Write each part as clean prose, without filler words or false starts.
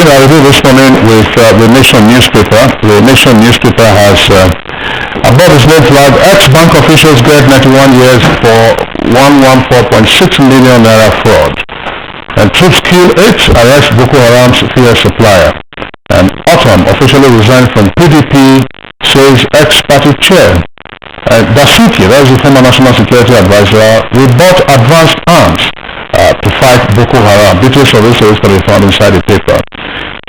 begin our review this morning with the Nation newspaper. The Nation newspaper has above its name flag, ex-bank officials get 91 years for 114.6 million naira fraud. And troops kill 8, arrest Boko Haram's fuel supplier. And Autumn officially resigned from PDP, says ex-party chair. Dasuki, that is the former National Security Advisor, we bought advanced arms to fight Boko Haram. Details of this can be found inside the paper.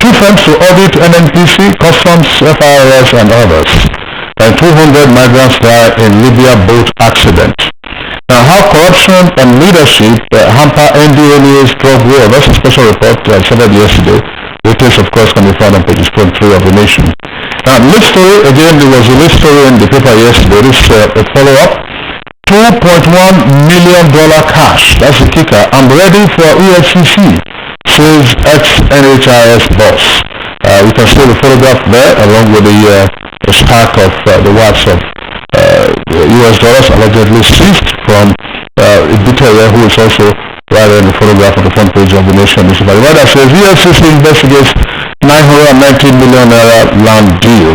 2 firms to audit NNPC, Customs, FIRS and others. And 200 migrants die in Libya boat accident. Now, how corruption and leadership hamper NDLA's drug war. That's a special report that I started yesterday. Details, of course, can be found on pages 2 and 3 of the Nation. Now, list story, again, there was a list story in the paper yesterday. This is a follow-up. $2.1 million cash. That's the kicker. I'm ready for EFCC, says ex-NHIS boss. You can see the photograph there, along with the stack of the watts of US dollars allegedly seized from Abuja, who is also right in the photograph on the front page of the Nation newspaper. The writer says EFCC investigates 990 million naira land deal.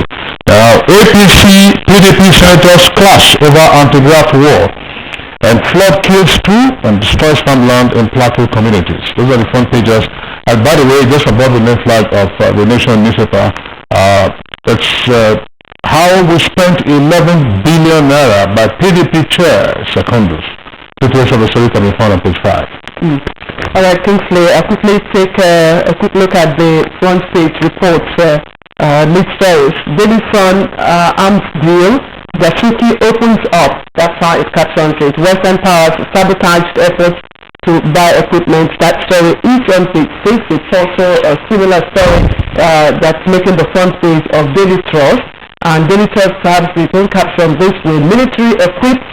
Now, APC, PDP senators clash over anti-graft war, and flood kills 2 and destroys farmland in plateau communities. Those are the front pages. And by the way, just above the name flag of the Nation newspaper, it's how we spent 11 billion naira by PDP chair Secondus. Details of the story can be found on page 5. All right, Kingsley, I'll quickly take a quick look at the front page reports. Lead stories. Daily Sun arms deal. Dasuki opens up. That's how it captions it. Western powers sabotaged efforts to buy equipment. That story is on page 6. It's also a similar story that's making the front page of Daily Trust. And Daily Trust has its own caption this way: military equipped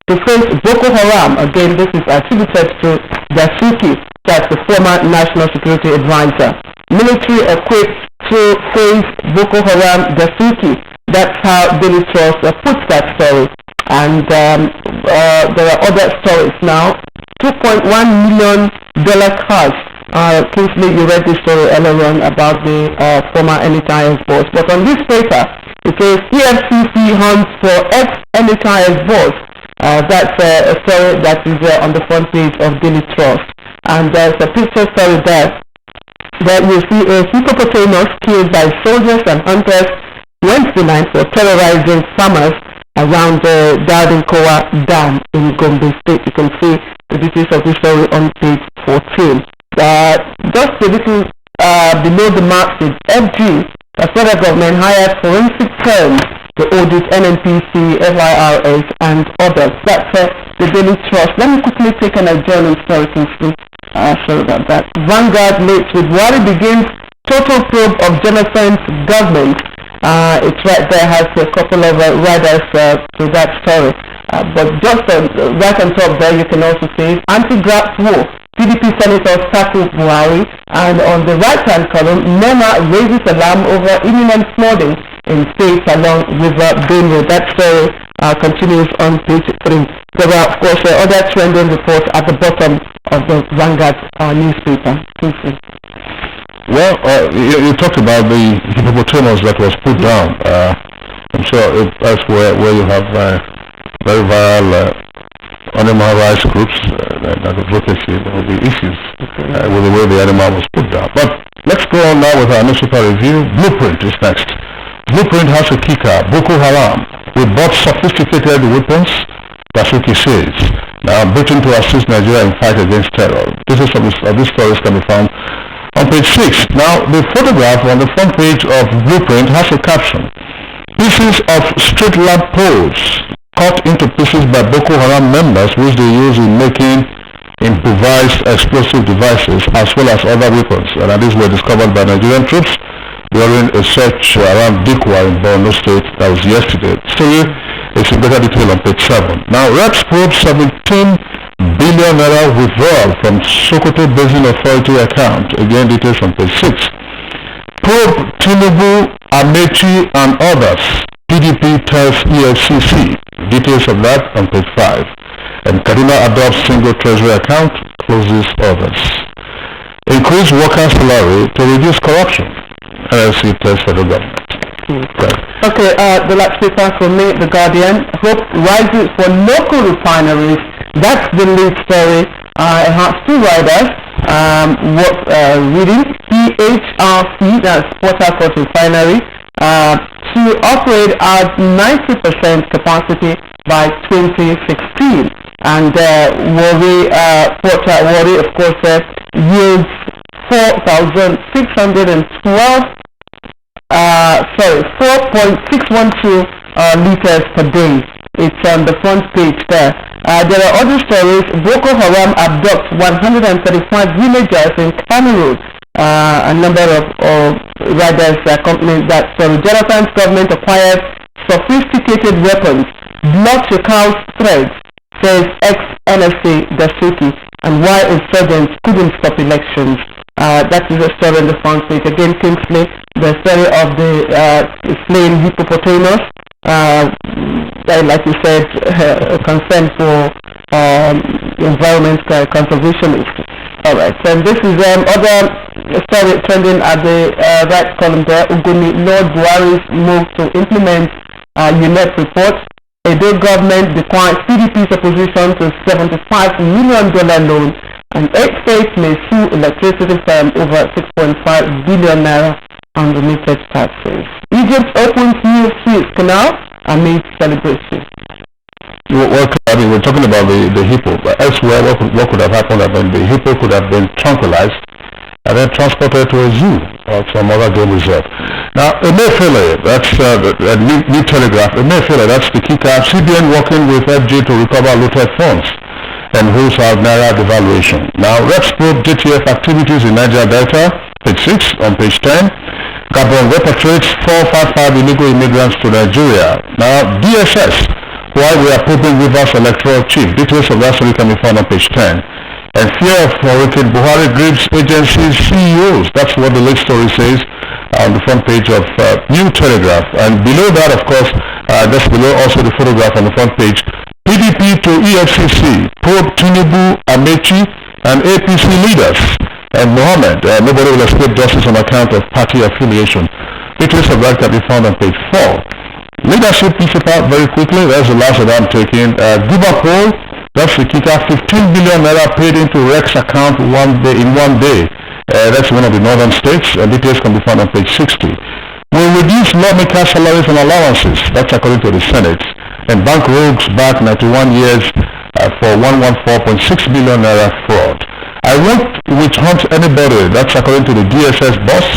to face Boko Haram. Again, this is attributed to Dasuki, that's the former National Security Advisor. Military equipped to face Boko Haram, Dasuki. That's how Daily Trust puts that story. And there are other stories now. $2.1 million cash. Kingsley, you read this story earlier on about the former NHIS boss. But on this paper, it says EFCC hunts for ex-NHIS boss. That's a story that is on the front page of Daily Trust. And there's a picture story there that you see a hippopotamus killed by soldiers and hunters Wednesday night for terrorizing farmers around the Kowa Dam in Gombe State. You can see the details of this story on page 14. Just a little below the mark is FG, the federal government hired forensic firms to audit NNPC, FIRS, and others. That's the Daily Trust. Let me quickly take a Nigerian story, Kingsley. Sorry about that. Vanguard meets with Wari begins total probe of Jonathan's government. It's right there, has a couple of riders to that story. But just right on top there, you can also see anti-graft war. PDP senators tackle Buhari. And on the right-hand column, NEMA raises alarm over imminent flooding in states along River Benue. That story continues on page 3. There are, of course, other trending reports at the bottom of the Vanguard newspaper. Well, you talked about the hippopotamus that was put down. I'm sure that's where you have very viral animal rights groups that advocacy of the issues with the way the animal was put down. But let's go on now with our newspaper review. Blueprint is next. Blueprint has a kicker. Boko Haram. We bought sophisticated weapons, Dasuki says. Now, Britain to assist Nigeria in fight against terror. Details of these stories can be found on page 6. Now, the photograph on the front page of Blueprint has a caption. Pieces of street lamp poles cut into pieces by Boko Haram members, which they use in making improvised explosive devices as well as other weapons. And these were discovered by Nigerian troops during a search around Dikwa in Borno State. That was yesterday. Story is in better detail on page 7. Now, Reps probe 17 billion naira withdrawal from Sokoto Basin Authority account. Again, details on page 6. Probe Tinubu, Amechi and others. PDP tells EFCC. Details of that on page 5. And Kaduna adopts single treasury account, closes others. increase workers' salary to reduce corruption. NLC tells federal government. Okay, the last paper from me, The Guardian. Hope rises for local refineries. That's the lead story. It has two riders. Reading PHRC, that's Port Harcourt Refinery, to operate at 90% capacity by 2016. And Port Warri, of course, yields 4.612 liters per day. It's on the front page there. There are other stories. Boko Haram abducts 135 villagers in Cameroon. A number of riders companies that Jonathan's government acquired sophisticated weapons. Blood Shekau's threats, says ex-NSA Dasuki, and why insurgents couldn't stop elections. That is a story on the front page. Again, Kingsley, the story of the slain hippopotamus. Like you said, concern for environment conservationists. All right, so this is other story trending at the right column there. Uguni, Lord Buhari's move to implement UNEP report. Edo government declines PDP's opposition to $75 million loan, and 8 states may sue electricity firm over 6.5 billion naira unremitted taxes. Egypt opens new Suez Canal amid celebration. Well, I mean, we're talking about the hippo, but elsewhere, what could have happened? I mean, the hippo could have been tranquilized and then transported to a zoo or some other game reserve. Now, Emefiele, that's the new telegraph. Emefiele, that's the kicker. CBN working with FG to recover looted funds and rules out naira devaluation. Now, Reps probe JTF activities in Niger Delta, page 6 on page 10. Gabon repatriates 455 illegal immigrants to Nigeria. Now, DSS, why we are probing Rivers electoral chief. Details of that story can be found on page 10. And fear of Hurricane Buhari grips agencies, CEOs. That's what the lead story says on the front page of New Telegraph. And below that, of course, just below also the photograph on the front page. PDP to EFCC, probe Tinubu, Amechi, and APC leaders. And Mohammed, nobody will escape justice on account of party affiliation. Details of that can be found on page 4. Leadership principle, very quickly, that's the last that I'm taking. Guba poll, that's the kicker, 15 billion naira paid into Rex account in one day. That's one of the northern states. Details can be found on page 60. We'll reduce lawmaker salaries and allowances, that's according to the Senate. And bank rogues back 91 years for 114.6 billion naira fraud. I won't witch hunt anybody, that's according to the DSS boss.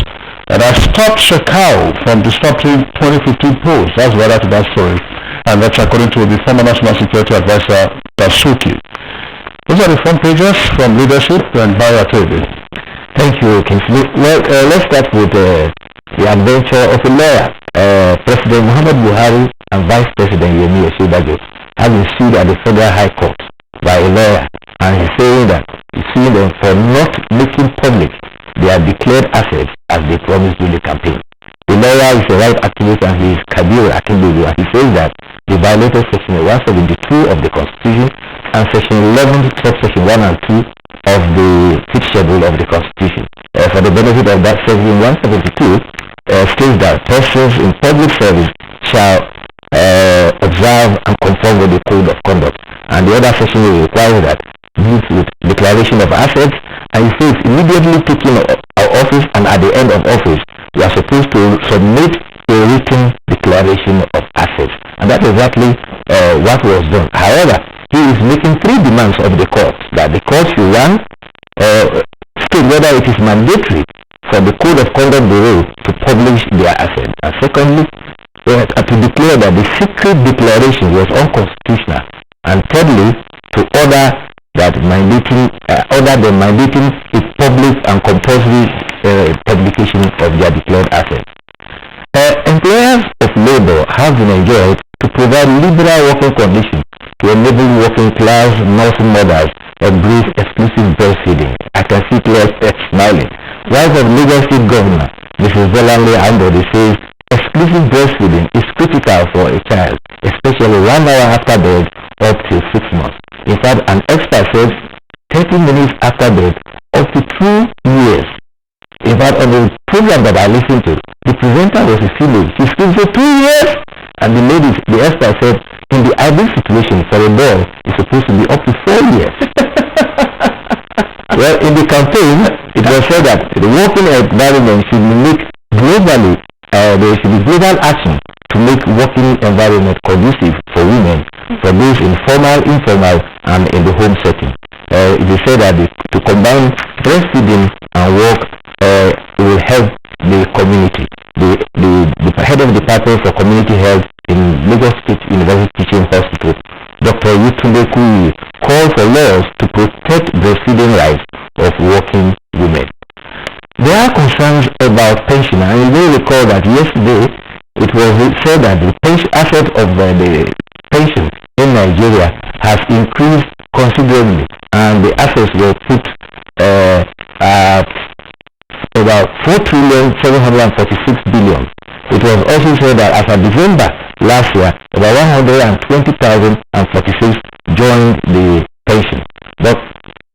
And I stopped Shekau from disrupting 2015 polls. That's right after that story. And that's according to the former National Security Advisor, Dasuki. Those are the front pages from leadership and Bayer TV. Thank you, Kingsley. Well, let's start with the adventure of a lawyer. President Muhammad Buhari and Vice President Yemi Osinbajo have been sued at the Federal High Court by a lawyer. And he's saying that he's suing them for not making public their declared assets as they promised during the campaign. The lawyer is a right activist and he is Kabir Akinbudu, and he says that they violated section 172 of the Constitution and section 11, subsection 1 and 2 of the 5th schedule of the Constitution. For the benefit of that, section 172 states that persons in public service shall observe and conform with the code of conduct. And the other section will require that deals with declaration of assets, and it says immediately taking our office and at the end of office we are supposed to submit a written declaration of assets, and that's exactly what was done. However, he is making 3 demands of the court, that the court should state whether it is mandatory for the Code of Conduct Bureau to publish their assets, and secondly, to declare that the secret declaration was unconstitutional, and thirdly, to order that mandating a public and compulsory publication of their declared assets. Employers of labor have been enjoined to provide liberal working conditions to enable working class nursing mothers embrace exclusive breastfeeding. I can see Claire smiling. Wife of Lagos State Governor Mrs. Bolanle Ambode says exclusive breastfeeding is critical for a child, especially 1 hour after birth up to 6 months. In fact, an expert says 30 minutes after birth up 62 years. In fact, on the program that I listened to, the presenter was a female. She screamed for 2 years, and the expert said, in the ideal situation for a boy, it's supposed to be up to 4 years. Well, in the campaign, it was said that the working environment should be made globally. There should be global action to make working environment conducive for women, for those in formal, informal, and in the home setting. It is said that to combine breastfeeding and work will help the community. The head of the Department for Community Health in Lagos State University Teaching Hospital, Dr. Yutunde Kuyi, called for laws to protect breastfeeding rights of working women. There are concerns about pension, and you may recall that yesterday it was said that the pension asset of the pension in Nigeria has increased considerably, and the assets were put about 4,746 billion. It was also said that as of December last year, about 120,046 joined the pension. But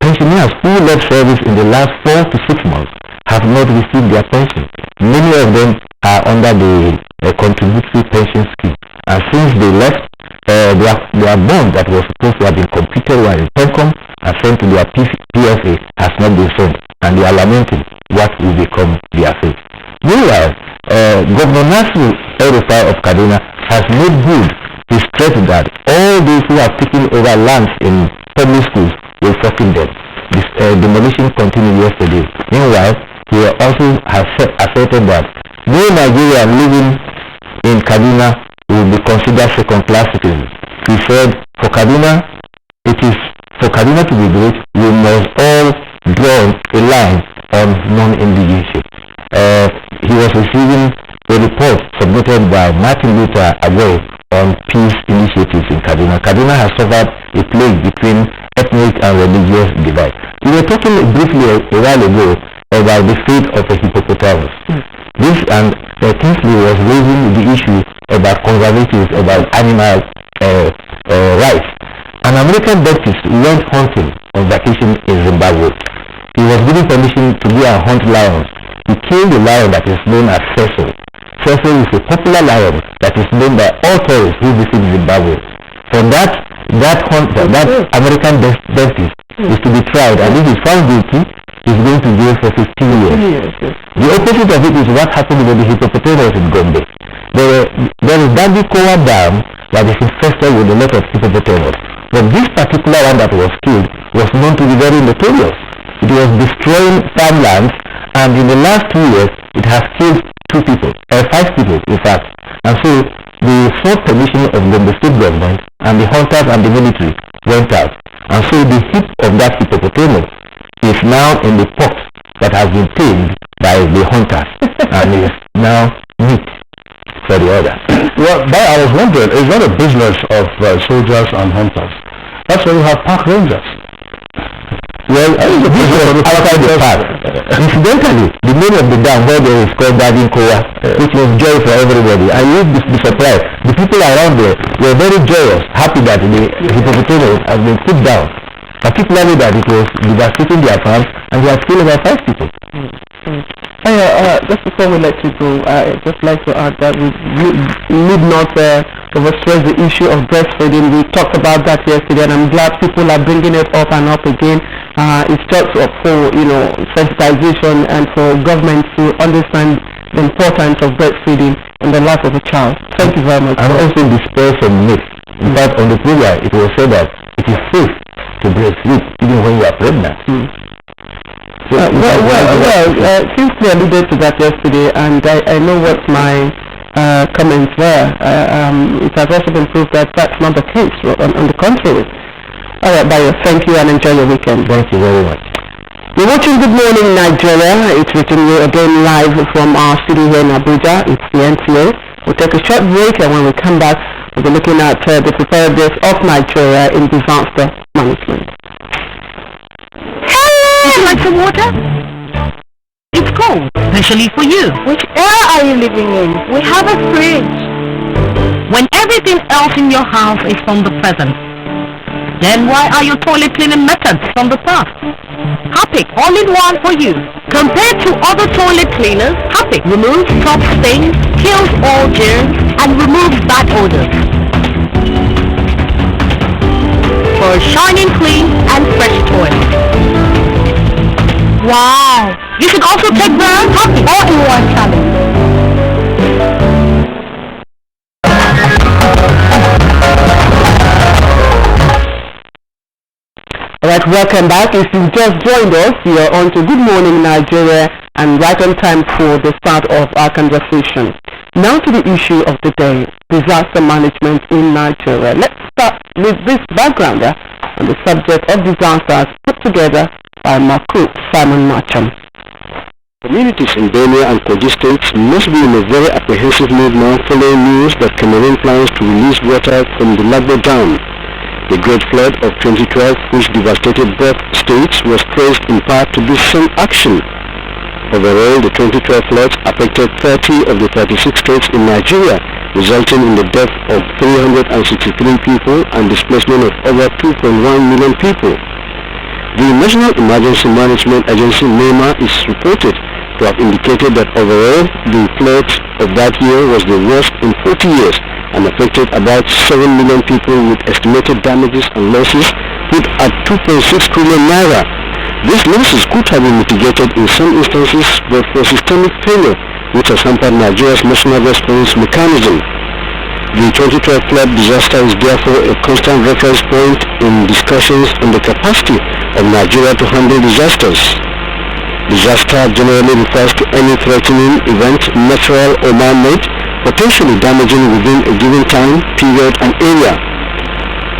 pensioners who left service in the last 4 to 6 months have not received their pension. Many of them are under the contributory pension scheme. And since they left, their bond that was supposed to have been completed while in Pencom and sent to their PFA has not been sent. And they are lamenting what will become their fate. Meanwhile, Governor Nasir El-Rufai of Kaduna has made good his threat that all those who have taken over lands in public schools will forfeit them. This demolition continued yesterday. Meanwhile, he also has asserted that no Nigerian living in Kaduna will be considered second-class citizens. He said, for Kaduna to be great, we must all draw a line on non-indigenship. He was receiving a report submitted by Martin Luther Agoy on peace initiatives in Kaduna. Kaduna has suffered a plague between ethnic and religious divide. We were talking briefly a while ago about the fate of a hippopotamus. This and Kingsley was raising the issue about conservatives, about animal rights. An American dentist went hunting on vacation in Zimbabwe. He was given permission to go and hunt lions. He killed a lion that is known as Cecil. Cecil is a popular lion that is known by all tourists who visit Zimbabwe. For that American dentist is to be tried, and if he is found guilty, he is going to jail for 15 years. The opposite of it is what happened with the hippopotamus in Gombe. There is Dadikowa Dam that is infested with a lot of hippopotamus. But this particular one that was killed was known to be very notorious. It was destroying farmlands, and in the last 2 years, it has killed 5 people in fact. And so the sought permission of the state government and the hunters and the military went out. And so the hip of that hippopotamus is now in the pot that has been tamed by the hunters and is now meat for the others. Well, but I was wondering, is that a business of soldiers and hunters? That's why you have park rangers. Well, this was outside the park. Incidentally, the name of the dam where there is called Dadikowa, which was joy for everybody. And you would be surprised. The people around there were very joyous, happy that the hippopotamus has been put down. Particularly that it was devastating their farms, and they have killed about 5 people. Just before we let you go, I'd just like to add that we need not overstress the issue of breastfeeding. We talked about that yesterday, and I'm glad people are bringing it up and up again. It's just for sensitization and for government to understand the importance of breastfeeding in the life of a child. Thank you very much. And also dispel some myths. In fact, on the program, it was said that it is safe to breastfeed even when you are pregnant. Kingsley alluded to that yesterday, and I know what my comments were. It has also been proved that that's not the case, on the contrary. All right, Bayo, thank you and enjoy your weekend. Thank you very much. You're watching Good Morning Nigeria. It's reaching you again live from our studio here in Abuja. It's the NTA. We'll take a short break, and when we come back, we'll be looking at the preparedness of Nigeria in disaster management. Would you like some water? It's cold, especially for you. Which era are you living in? We have a fridge. When everything else in your house is from the present, Then why are your toilet cleaning methods from the past? Harpic, all-in-one for you. Compared to other toilet cleaners, Harpic removes top stains, kills all germs, and removes bad odors. For a shining clean and fresh toilet. Wow! You should also take the Harpic All-in-one challenge. Alright, welcome back. If you've just joined us, you're on to Good Morning Nigeria and right on time for the start of our conversation. Now to the issue of the day, disaster management in Nigeria. Let's start with this background on the subject of disasters put together by Makut Simon Marcham. Communities in Benue and Kogi states must be in a very apprehensive mood now following news that Cameroon plans to release water from the Lagbo Dam. The great flood of 2012, which devastated both states, was traced in part to this same action. Overall, the 2012 floods affected 30 of the 36 states in Nigeria, resulting in the death of 363 people and displacement of over 2.1 million people. The National Emergency Management Agency NEMA is reported to have indicated that overall the floods of that year was the worst in 40 years and affected about 7 million people with estimated damages and losses put at 2.6 trillion naira. These losses could have been mitigated in some instances but for systemic failure which has hampered Nigeria's national response mechanism. The 2012 flood disaster is therefore a constant reference point in discussions on the capacity of Nigeria to handle disasters. Disaster generally refers to any threatening event, natural or man-made, potentially damaging within a given time, period and area.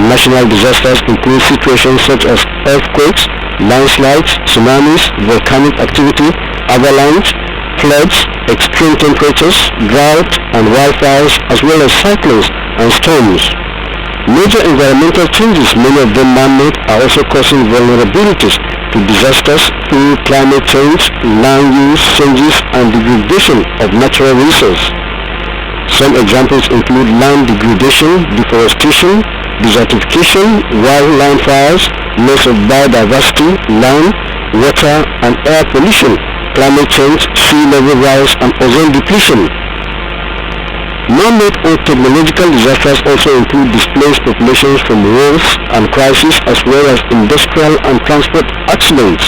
National disasters include situations such as earthquakes, landslides, tsunamis, volcanic activity, avalanche, floods, extreme temperatures, drought and wildfires, as well as cyclones and storms. Major environmental changes, many of them man-made, are also causing vulnerabilities to disasters through climate change, land use changes and degradation of natural resources. Some examples include land degradation, deforestation, desertification, wildland fires, loss of biodiversity, land, water and air pollution, climate change, sea level rise and ozone depletion. Man-made or technological disasters also include displaced populations from wars and crises as well as industrial and transport accidents.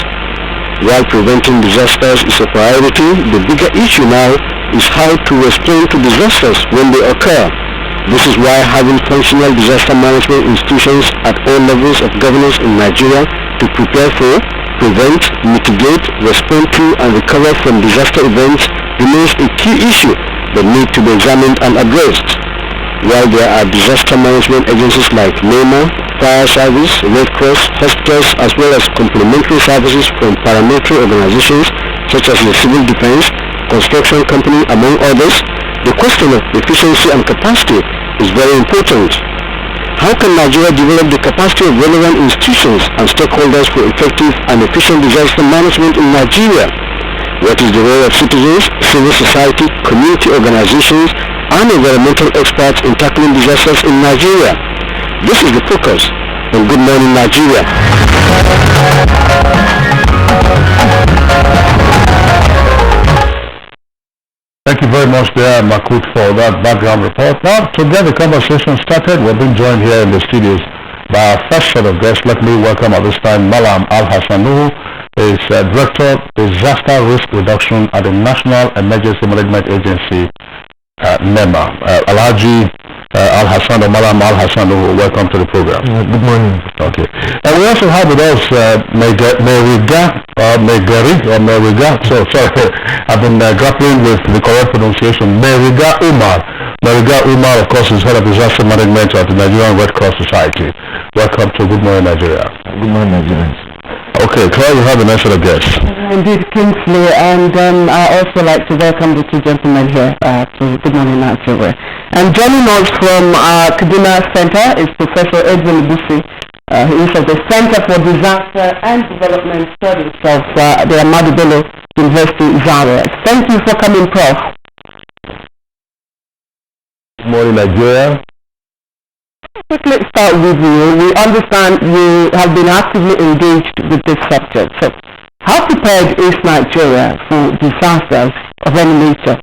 While preventing disasters is a priority, the bigger issue now is how to respond to disasters when they occur. This is why having functional disaster management institutions at all levels of governance in Nigeria to prepare for, prevent, mitigate, respond to and recover from disaster events remains a key issue that need to be examined and addressed. While there are disaster management agencies like NEMA, Fire Service, Red Cross, hospitals as well as complementary services from paramilitary organizations such as the Civil Defense, construction company among others, the question of efficiency and capacity is very important. How can Nigeria develop the capacity of relevant institutions and stakeholders for effective and efficient disaster management in Nigeria? What is the role of citizens, civil society, community organizations, and environmental experts in tackling disasters in Nigeria? This is the focus on Good Morning Nigeria. Thank you very much there, Makut, for that background report. Now, to get the conversation started, we're being joined here in the studios by our first set of guests. Let me welcome at this time Malam Al-Hassanu, is Director of Disaster Risk Reduction at the National Emergency Management Agency, NEMA. Alhaji Al-Hassanu, Malam Al-Hassanu, welcome to the program. Good morning. Okay. And we also have with us Meriga, so sorry, I've been grappling with the correct pronunciation, Meriga Umar. Meriga Umar, of course, is Head of Disaster Management at the Nigerian Red Cross Society. Welcome to Good Morning Nigeria. Good morning, Nigerians. Okay, Claire, you have the next set of guests. Indeed, Kingsley, and I also like to welcome the two gentlemen here to Good Morning Nigeria. And joining us from Kaduna Center is Professor Edwin Busi. He is of the Center for Disaster and Development Studies of the Ahmadu Bello University, Zaria. Thank you for coming, Prof. Good morning, Nigeria. quickly start with you. We understand you have been actively engaged with this subject. So, how prepared is Nigeria for disasters of any nature?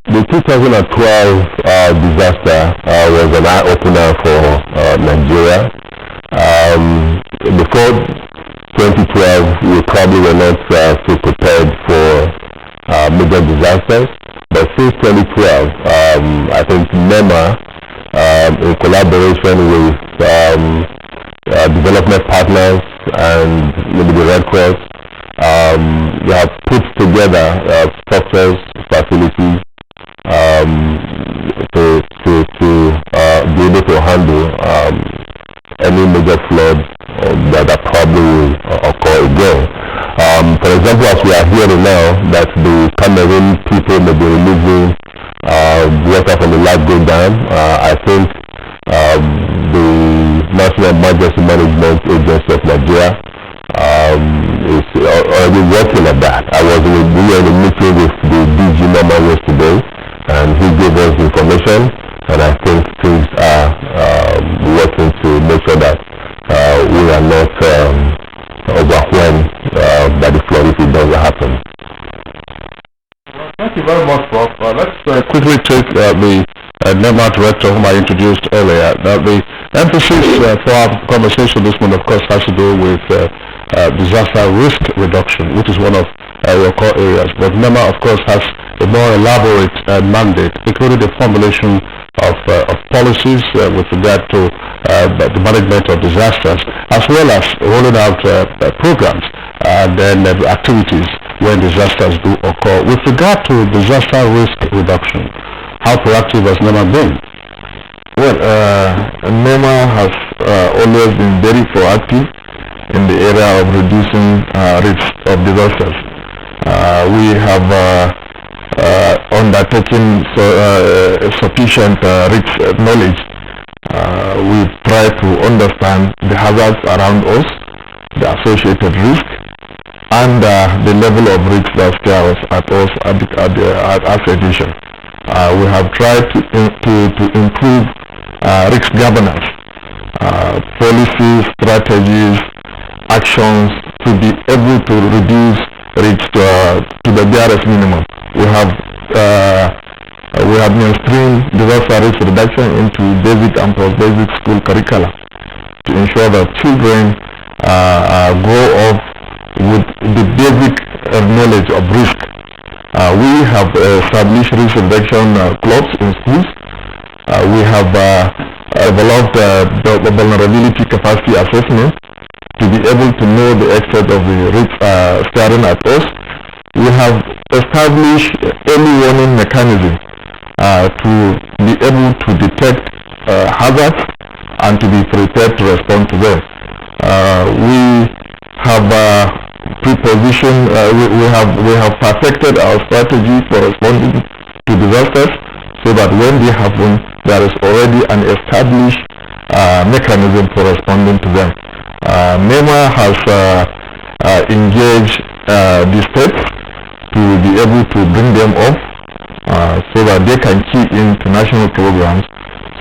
The 2012 disaster was an eye-opener for Nigeria. Before 2012, we probably were not so prepared for major disasters. But since 2012, I think NEMA, in collaboration with development partners and maybe the Red Cross, we have put together structures, facilities to be able to handle any major floods that probably will occur again. For example, as we are hearing now, that the Cameroon people may be releasing water from the Lagos Dam, I think the National Emergency Management Agency of Nigeria is already working at that. We were in a meeting with the DG Norman yesterday, and he gave us information, and I think things are working to make sure that we are not overwhelmed by the flood if it does happen. Thank you very much, Prof. Let's quickly take the NEMA director whom I introduced earlier. Now, the emphasis for our conversation this morning, of course, has to do with disaster risk reduction, which is one of your core areas. But NEMA, of course, has a more elaborate mandate, including the formulation of policies with regard to the management of disasters, as well as rolling out programs and then activities when disasters do occur. With regard to disaster risk reduction, how proactive has NEMA been? Well, NEMA has always been very proactive in the area of reducing risks of disasters. We have undertaken sufficient risk knowledge. We try to understand the hazards around us, the associated risk, and the level of risk that stares at us as a nation. We have tried to improve risk governance, policies, strategies, actions to be able to reduce risk to the barest minimum. We have mainstreamed disaster risk reduction into basic and post-basic school curricula to ensure that children grow up with the basic knowledge of risk. We have established risk reduction clubs in schools. We have developed the vulnerability capacity assessment to be able to know the extent of the risk staring at us. We have established early warning mechanism to be able to detect hazards and to be prepared to respond to them. We have pre-positioned, we have perfected our strategy for responding to disasters so that when they happen, there is already an established mechanism for responding to them. NEMA has engaged the states to be able to bring them up so that they can key into national programs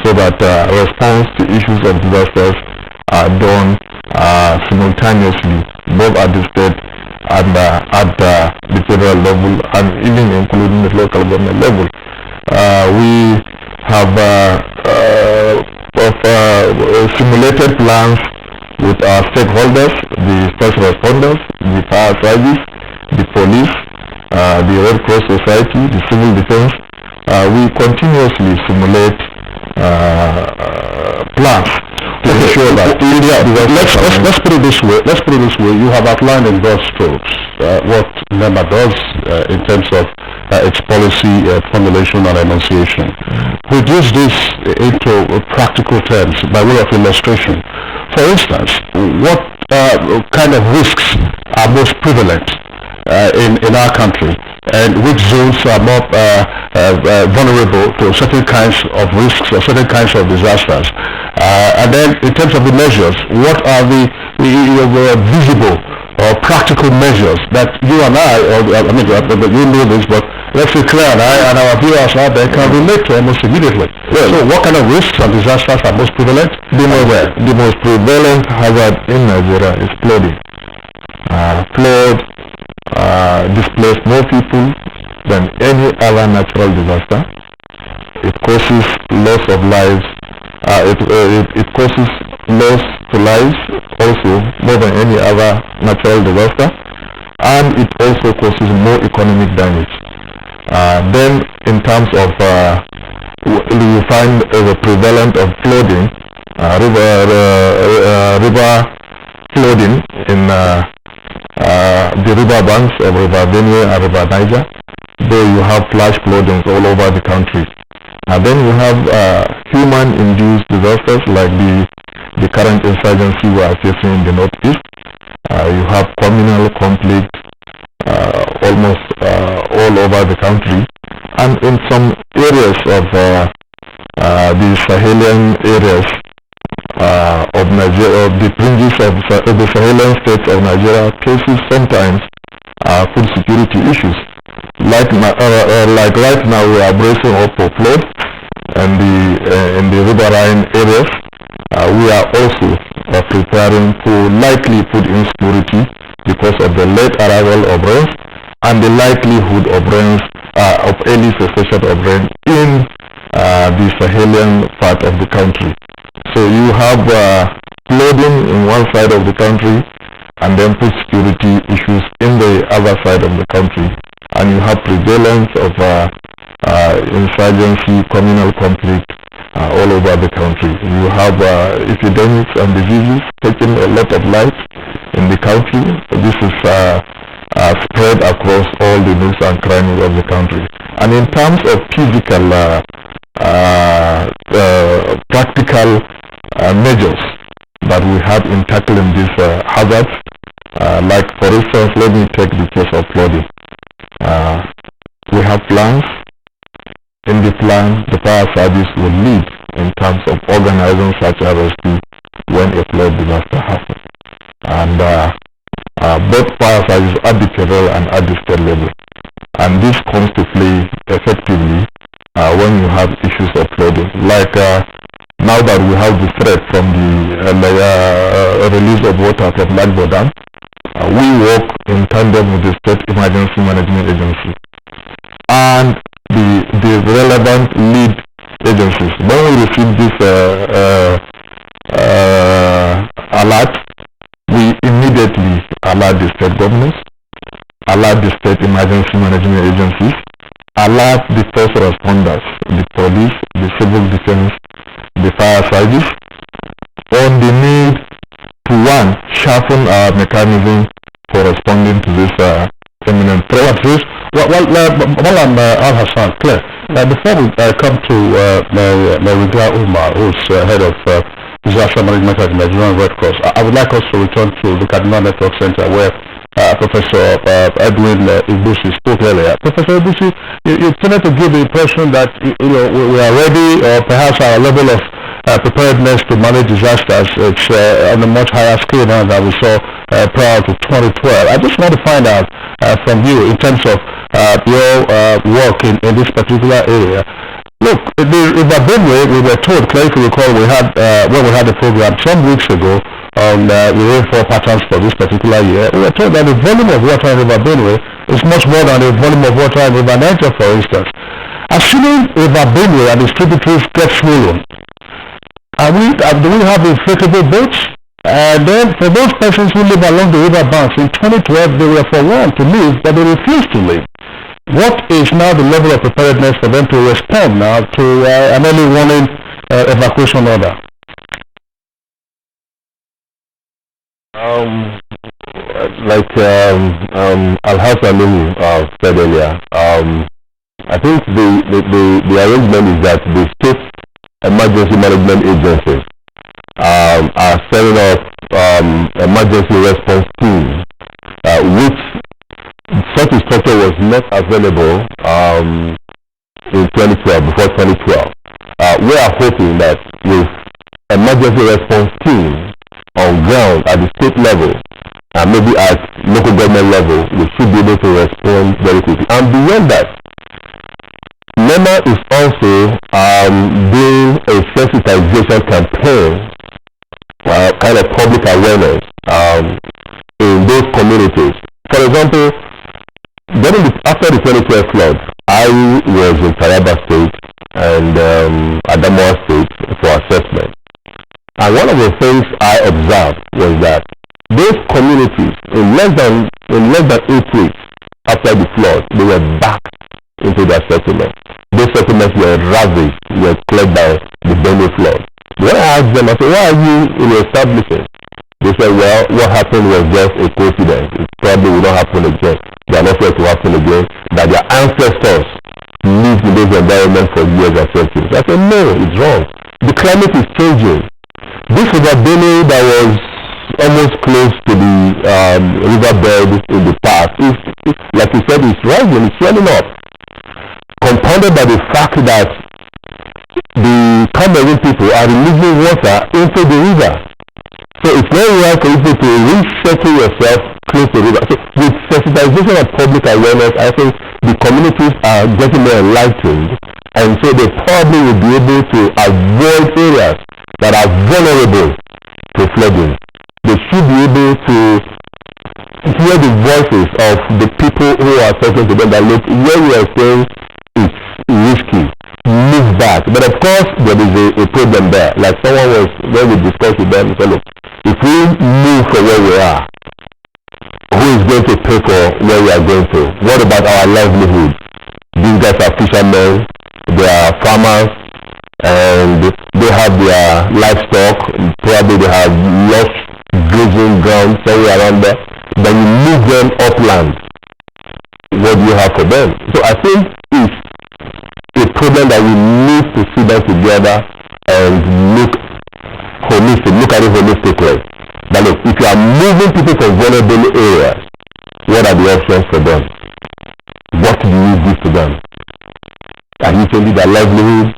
so that response to issues of disasters are done simultaneously, both at the state and at the federal level, and even including the local government level. We have simulated plans with our stakeholders, the first responders, the fire service, the police, the Red Cross Society, the civil defense. We continuously simulate plans to ensure that let's put it this way. You have outlined in broad strokes what NEMA does in terms of its policy formulation and enunciation. Reduce this into practical terms by way of illustration. For instance, what kind of risks are most prevalent in our country, and which zones are more vulnerable to certain kinds of risks or certain kinds of disasters? And then in terms of the measures, what are the visible or practical measures that you and you know this, but let's be clear, and our viewers out there can relate to almost immediately. Well, so what kind of risks and disasters are most prevalent? The most prevalent hazard in Nigeria is flooding. Flood displaces more people than any other natural disaster. It causes loss of lives. It causes loss to lives also more than any other natural disaster, and it also causes more economic damage. Then in terms of you find the prevalent of flooding, river flooding in the river banks of River Benue and River Niger, though you have flash floodings all over the country. And then you have human-induced disasters like the current insurgency we are facing in the northeast. You have communal conflict almost all over the country, and in some areas of the Sahelian areas of Nigeria, of the fringes of the Sahelian states of Nigeria, cases sometimes food security issues. Like right now, we are bracing up for flood, and in the riverine areas, we are also preparing for likely food insecurity because of the late arrival of rains and the likelihood of rains of early cessation of rain in the Sahelian part of the country. So you have flooding in one side of the country, and then food security issues in the other side of the country, and you have prevalence of insurgency, communal conflict all over the country. You have epidemics and diseases taking a lot of lives in the country. This is spread across all the nooks and crannies of the country. And in terms of physical, practical measures that we have in tackling these hazards, like for instance, let me take the case of flooding. We have plans. In the plan, the fire service will lead in terms of organizing such a rescue when a flood disaster happens. And both fire services at the federal and at the state level. And this comes to play effectively when you have issues of flooding. Like now that we have the threat from the release of water from Lagbo Dam, we work in tandem with the State Emergency Management Agency and the relevant lead agencies. When we receive this alert, we immediately alert the state governments, alert the state emergency management agencies, alert the first responders, the police, the civil defense, the fire service, on the need to sharpen our mechanism for responding to this imminent threat. Malam Al-Hassan, clear. Before we come to Mariga Umar, who's head of disaster management at the Nigerian Red Cross, I would like us to return to the Kaduna Network Center where Professor Edwin Ibusi spoke earlier. Professor Ibusi, you tended to give the impression that we are ready, or perhaps our level of preparedness to manage disasters is on a much higher scale now than we saw prior to 2012. I just want to find out from you in terms of your work in this particular area. Look, in Benue, we were told, clearly to recall, we had when we had the program some weeks ago on the rainfall patterns for this particular year, we were told that the volume of water in River Benue is much more than the volume of water in River Niger, for instance. Assuming River Benue and its tributaries get swollen, do we have inflatable boats? And then for those persons who live along the river banks, in 2012 they were forewarned to leave, but they refused to leave. What is now the level of preparedness for them to respond now to an early warning evacuation order? Like Al-Hassan said earlier, I think the arrangement is that the state emergency management agencies are setting up emergency response teams, which such a structure was not available in 2012, before 2012. We are hoping that with emergency response teams on ground at the state level and maybe at local government level, we should be able to respond very quickly. And beyond that, NEMA is also doing a sensitization campaign, kind of public awareness in those communities. For example, after the 2012 flood, I was in Taraba State and Adamawa State for assessment. And one of the things I observed was that those communities, in less than 8 weeks after the flood, they were back into their settlement. Those settlements were ravaged, were cleared by the Benue flood. When I asked them, I said, why are you establishing? They said, well, what happened was just a coincidence. It probably will not happen again. They are not going to happen again. That their ancestors lived in those environments for years and centuries. I said, no, it's wrong. The climate is changing. This river Benue that was almost close to the riverbed in the past, like you said, it's rising, it's swelling up. Compounded by the fact that the Cameroon people are releasing water into the river. So it's very rare for you to resettle yourself close to the river. So with sensitization and public awareness, I think the communities are getting more enlightened, and so they probably will be able to avoid areas that are vulnerable to flooding. They should be able to hear the voices of the people who are talking to them that look, where we are saying it's risky, move back. But of course, there is a problem there. Like someone was, when we discussed with them, said, look, if we move from where we are, who is going to pay for where we are going to? What about our livelihood? These guys are fishermen, they are farmers, and they have their livestock. Probably they have lost grazing ground somewhere around there. Then you move them upland. What do you have for them? So I think it's a problem that we need to sit down together and look at it holistically. But look, if you are moving people from vulnerable areas, what are the options for them? What do you give to them? Are you changing their livelihood?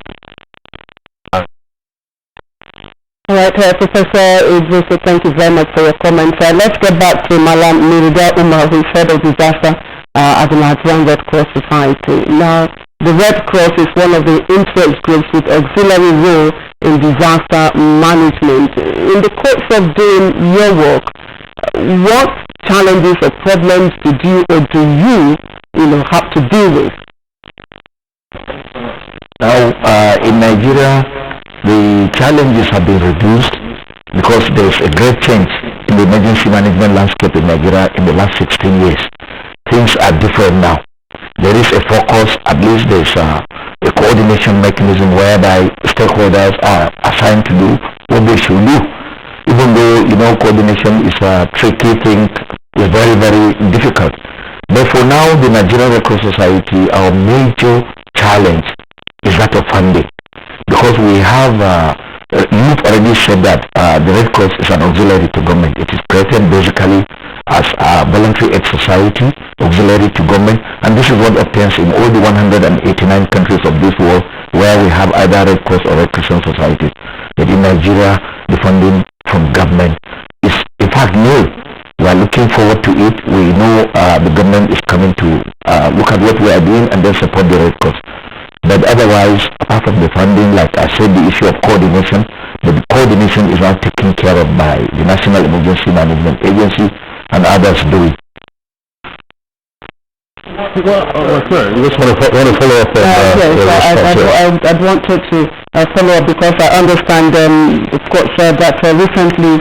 All right, Professor Idris, thank you very much for your comments. Let's get back to Malam Mirida Umar, who is head of disaster at the Nigerian Red Cross Society. Now, the Red Cross is one of the interest groups with auxiliary role in disaster management. In the course of doing your work, what challenges or problems did you or do you have to deal with? Now, in Nigeria, the challenges have been reduced because there's a great change in the emergency management landscape in Nigeria in the last 16 years. Things are different now. There is a focus, at least there's a coordination mechanism whereby stakeholders are assigned to do what they should do. Even though, coordination is a tricky thing, it's very, very difficult. But for now, the Nigerian Red Cross Society, our major challenge is that of funding. Because we have, you've already said that the Red Cross is an auxiliary to government. It is created basically as a voluntary aid society, auxiliary to government, and this is what obtains in all the 189 countries of this world where we have either Red Cross or Red Crescent societies. But in Nigeria, the funding from government is in fact new. We are looking forward to it. We know the government is coming to look at what we are doing and then support the Red Cross. But otherwise, apart from the funding, like I said, the issue of coordination, but the coordination is now taken care of by the National Emergency Management Agency and others do it. Well, sir, you just want to follow up on yes, I'd wanted to follow up because I understand, of course, that recently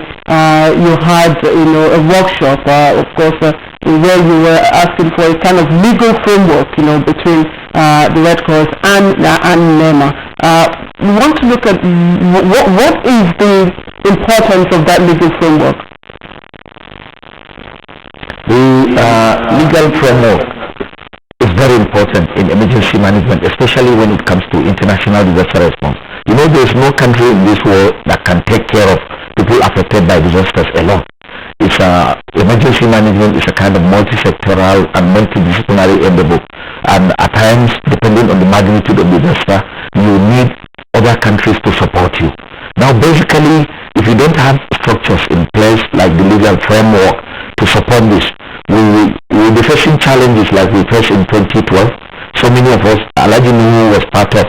you had, a workshop, of course, where you were asking for a kind of legal framework, between the Red Cross and NEMA. We want to look at what is the importance of that legal framework? The legal framework is very important in emergency management, especially when it comes to international disaster response. There's no country in this world that can take care of people affected by disasters alone. Emergency management is a kind of multi-sectoral and multidisciplinary endeavor, and at times, depending on the magnitude of disaster, you need other countries to support you. Now, basically, if you don't have structures in place like the legal framework to support this, we will be facing challenges like we faced in 2012. so many of us, Alhaji Nuhu was part of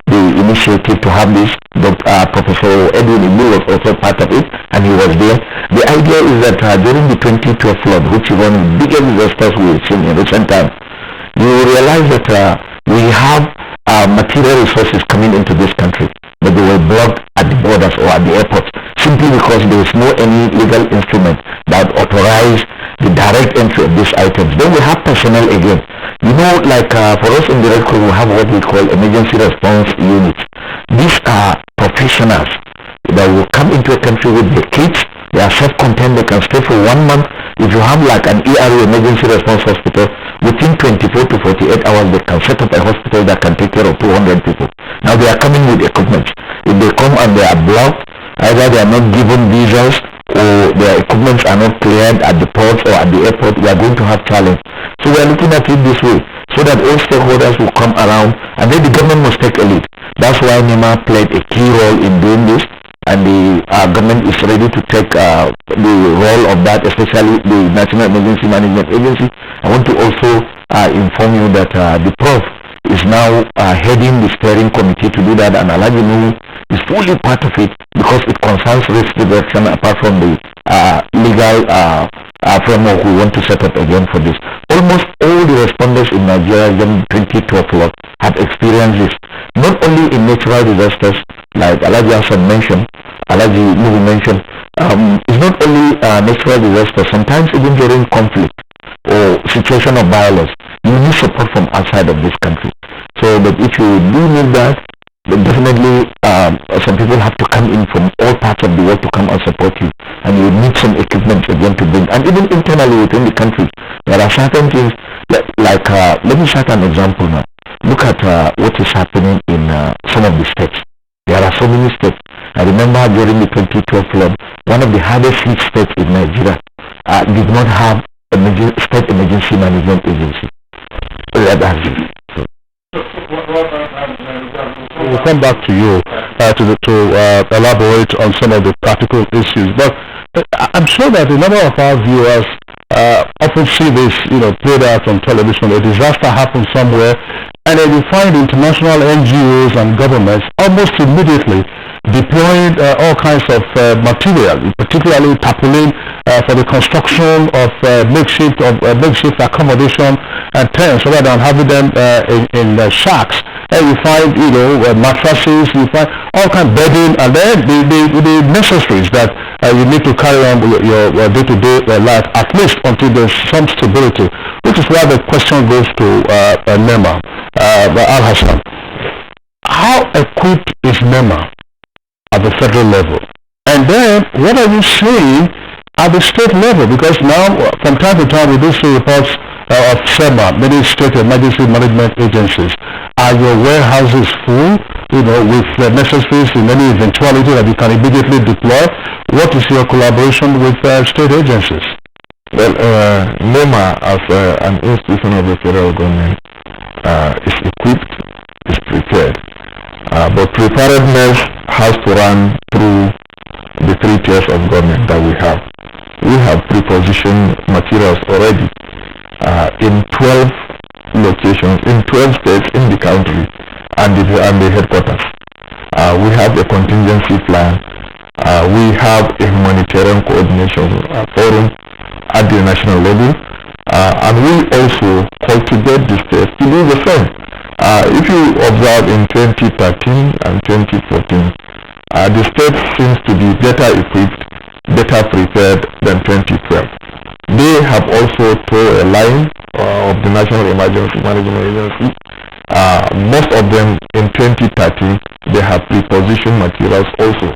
the initiative to have this. Professor Edwin Ibu was also part of it, and he was there. The idea is that during the 2012 flood, which is one of the biggest disasters we've seen in recent times, you realize that we have material resources coming into this country, but they were blocked at the borders or at the airports simply because there is no any legal instrument that authorized the direct entry of these items. Then we have personnel again. You know, like for us in the Red Cross, we have what we call emergency response units. These are professionals that will come into a country with their kits. They are self-contained. They can stay for 1 month. If you have like an ERU, emergency response hospital, within 24 to 48 hours, they can set up a hospital that can take care of 200 people. Now they are coming with equipment. If they come and they are blocked, either they are not given visas or their equipments are not cleared at the ports or at the airport, we are going to have challenge. So we are looking at it this way, so that all stakeholders will come around, and then the government must take a lead. That's why NEMA played a key role in doing this, and the government is ready to take the role of that, especially the National Emergency Management Agency. I want to also inform you that the Prof is now heading the steering committee to do that, and Alhaji Nuhu is fully part of it because it concerns risk reduction apart from the legal framework we want to set up again for this. Almost all the respondents in Nigeria in 2012 flood have experienced this, not only in natural disasters like Alhaji Hassan mentioned, Alhaji Nuhu mentioned. It's not only natural disasters, sometimes even during conflict or situation of violence, you need support from outside of this country. So, but if you do need that, then definitely some people have to come in from all parts of the world to come and support you, and you need some equipment again to bring. And even internally within the country, there are certain things like let me cite an example now. Look at what is happening in some of the states. There are so many states. I remember during the 2012 flood, one of the hardest hit states in Nigeria did not have a state emergency management agency. We'll come back to you to elaborate on some of the practical issues. But I'm sure that a number of our viewers often see this, played out on television. A disaster happens somewhere, and then you find international NGOs and governments almost immediately deploying all kinds of material, particularly tarpaulin for the construction of makeshift accommodation and tents, rather than having them in shacks. And you find, mattresses, you find all kinds of bedding, and then the necessaries that you need to carry on your day-to-day life, at least until there's some stability, which is why the question goes to NEMA, Al Hassan. How equipped is NEMA at the federal level? And then, what are you seeing at the state level? Because now, from time to time, we do see reports of SEMA, many state emergency management agencies. Are your warehouses full, with necessaries in any eventuality that you can immediately deploy? What is your collaboration with state agencies? Well, NEMA as an institution of the federal government is equipped, is prepared. But preparedness has to run through the 3 tiers of government that we have. We have prepositioned materials already in 12 locations, in 12 states in the country and the headquarters. We have a contingency plan. We have a humanitarian coordination forum at the national level. And we also cultivate the states to do the same. If you observe in 2013 and 2014, the states seems to be better equipped, better prepared than 2012. They have also toed a line of the National Emergency Management Agency. Most of them in 2013, they have prepositioned materials also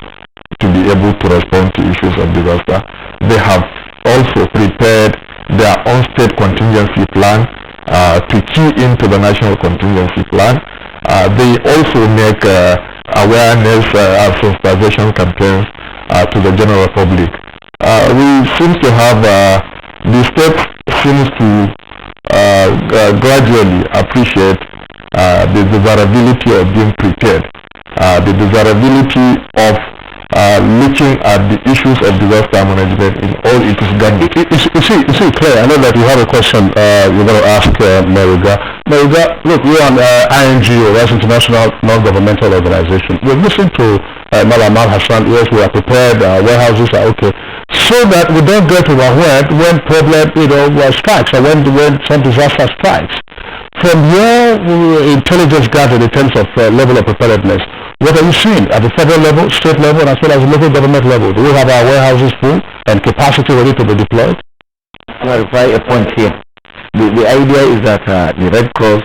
to be able to respond to issues of disaster. They have also prepared their own state contingency plan to key into the national contingency plan. They also make awareness and sensitization campaigns to the general public. We seem to have the state seems to gradually appreciate the desirability of being prepared, the desirability of looking at the issues of disaster management in all its gamut. You see, Claire, I know that you have a question you're going to ask Mariga. Mariga, look, we're on INGO, that's International Non-Governmental Organization. We've listened to Malam Hassan. Yes, we are prepared, warehouses are okay. So that we don't get overwhelmed when problem, strikes, or when some disaster strikes. From your intelligence gathered in terms of level of preparedness, what are you seeing at the federal level, state level, as well as the local government level? Do we have our warehouses full and capacity ready to be deployed? Clarify a point here. The idea is that the Red Cross,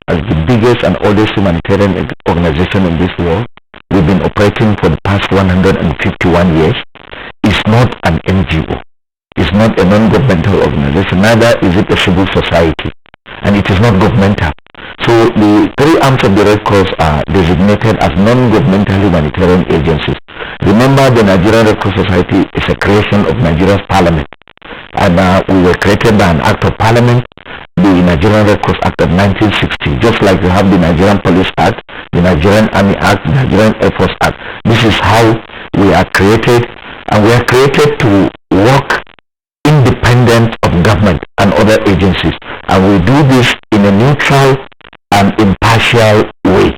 as the biggest and oldest humanitarian organization in this world, we've been operating for the past 151 years, is not an NGO. It's not a non-governmental organization, neither is it a civil society, and it is not governmental. So the three arms of the Red Cross are designated as non-governmental humanitarian agencies. Remember, the Nigerian Red Cross Society is a creation of Nigeria's parliament, and we were created by an act of parliament, the Nigerian Red Cross Act of 1960, just like we have the Nigerian Police Act, the Nigerian Army Act, the Nigerian Air Force Act. This is how we are created, and we are created to work independent of government and other agencies, and we do this in a neutral and impartial way.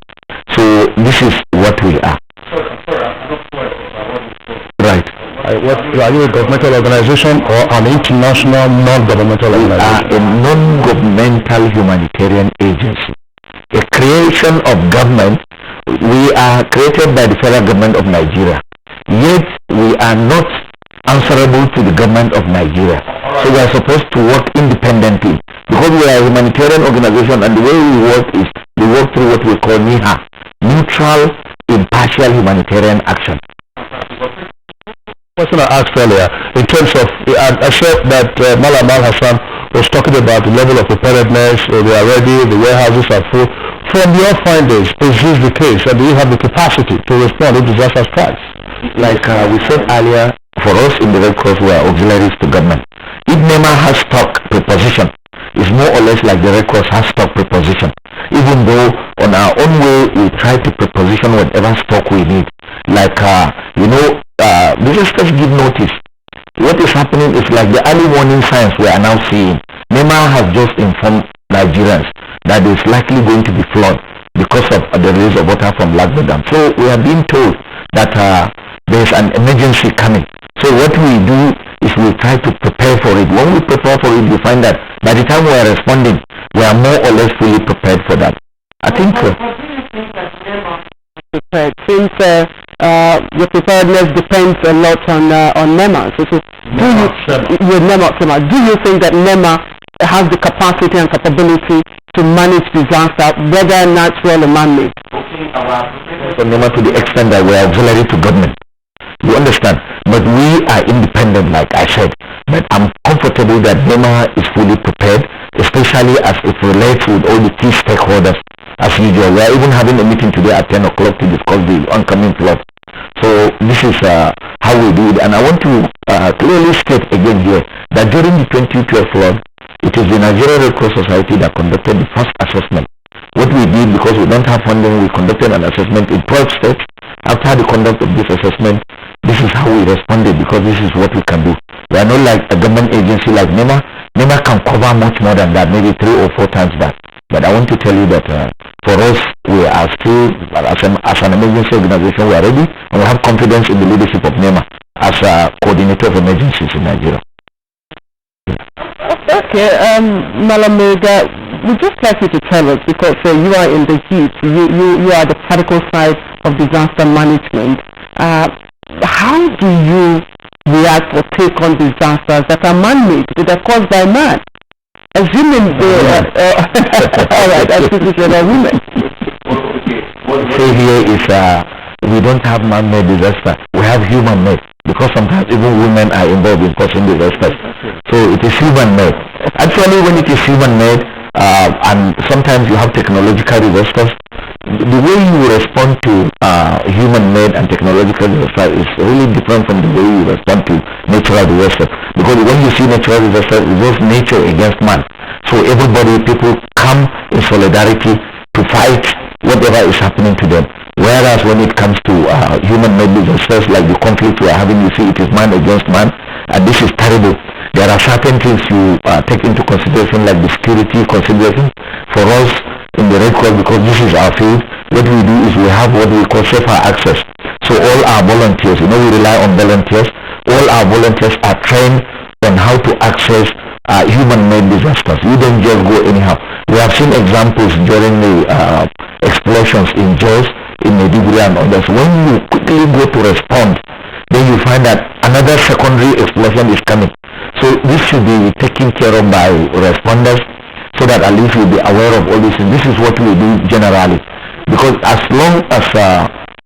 So this is what we are. Right. Are you a governmental organization or an international non-governmental organization? We are a non-governmental humanitarian agency, a creation of government. We are created by the federal government of Nigeria, yet we are not answerable to the government of Nigeria. So we are supposed to work independently, because we are a humanitarian organization, and the way we work is we work through what we call NIHA, neutral, impartial humanitarian action. Question I asked earlier, in terms of, I said that Malam Hassan was talking about the level of preparedness, they are ready, the warehouses are full. From your findings, is this the case, and do you have the capacity to respond if disaster strikes? Like we said earlier, for us in the Red Cross, we are auxiliaries to government. If NEMA has stock preposition, it's more or less like the Red Cross has stock preposition. Even though on our own way, we try to preposition whatever stock we need. Like, visitors give notice. What is happening is like the early warning signs we are now seeing. NEMA has just informed Nigerians that there is likely going to be flood because of the release of water from Lagdo Dam. So we are being told that there is an emergency coming. So what we do is we try to prepare for it. When we prepare for it, we find that by the time we are responding, we are more or less fully prepared for that. I think so. Since your preparedness depends a lot on NEMA. So do you think that NEMA has the capacity and capability to manage disaster, whether natural or man-made? For NEMA to the extent that we are auxiliary to government. You understand? But we are independent, like I said. But I'm comfortable that NEMA is fully prepared, especially as it relates with all the key stakeholders. As usual, we are even having a meeting today at 10 o'clock to discuss the oncoming flood. So this is how we do it. And I want to clearly state again here that during the 2012 flood, it is the Nigerian Red Cross Society that conducted the first assessment. What we did, because we don't have funding, we conducted an assessment in 12 states. After the conduct of this assessment, this is how we responded, because this is what we can do. We are not like a government agency like NEMA. NEMA can cover much more than that, maybe 3 or 4 times that. But I want to tell you that for us, we are still, as an emergency organization, we are ready, and we have confidence in the leadership of NEMA as a coordinator of emergencies in Nigeria. Okay, Malamega, we'd just like you to tell us, because you are in the heat, you are the practical side of disaster management. How do you react or take on disasters that are man-made, that are caused by man? Assuming they all right, I think it's women. What we say here is we don't have man-made disaster, we have human-made, because sometimes even women are involved in causing disasters. So it is human-made. Actually, when it is human-made, and sometimes you have technological disasters, the way you respond to human-made and technological disaster is really different from the way you respond to natural disaster. Because when you see natural disaster, it is nature against man. So people come in solidarity to fight whatever is happening to them. Whereas when it comes to human-made disasters like the conflict we are having, you see it is man against man, and this is terrible. There are certain things you take into consideration, like the security considerations. For us in the Red Cross, because this is our field, what we do is we have what we call safer access. So all our volunteers, we rely on volunteers. All our volunteers are trained on how to access human-made disasters. You don't just go anyhow. We have seen examples during the explosions in Jos, in Maiduguri and others. When you quickly go to respond, then you find that another secondary explosion is coming. So this should be taken care of by responders, so that at least we'll be aware of all these things. This is what we do generally. Because as long as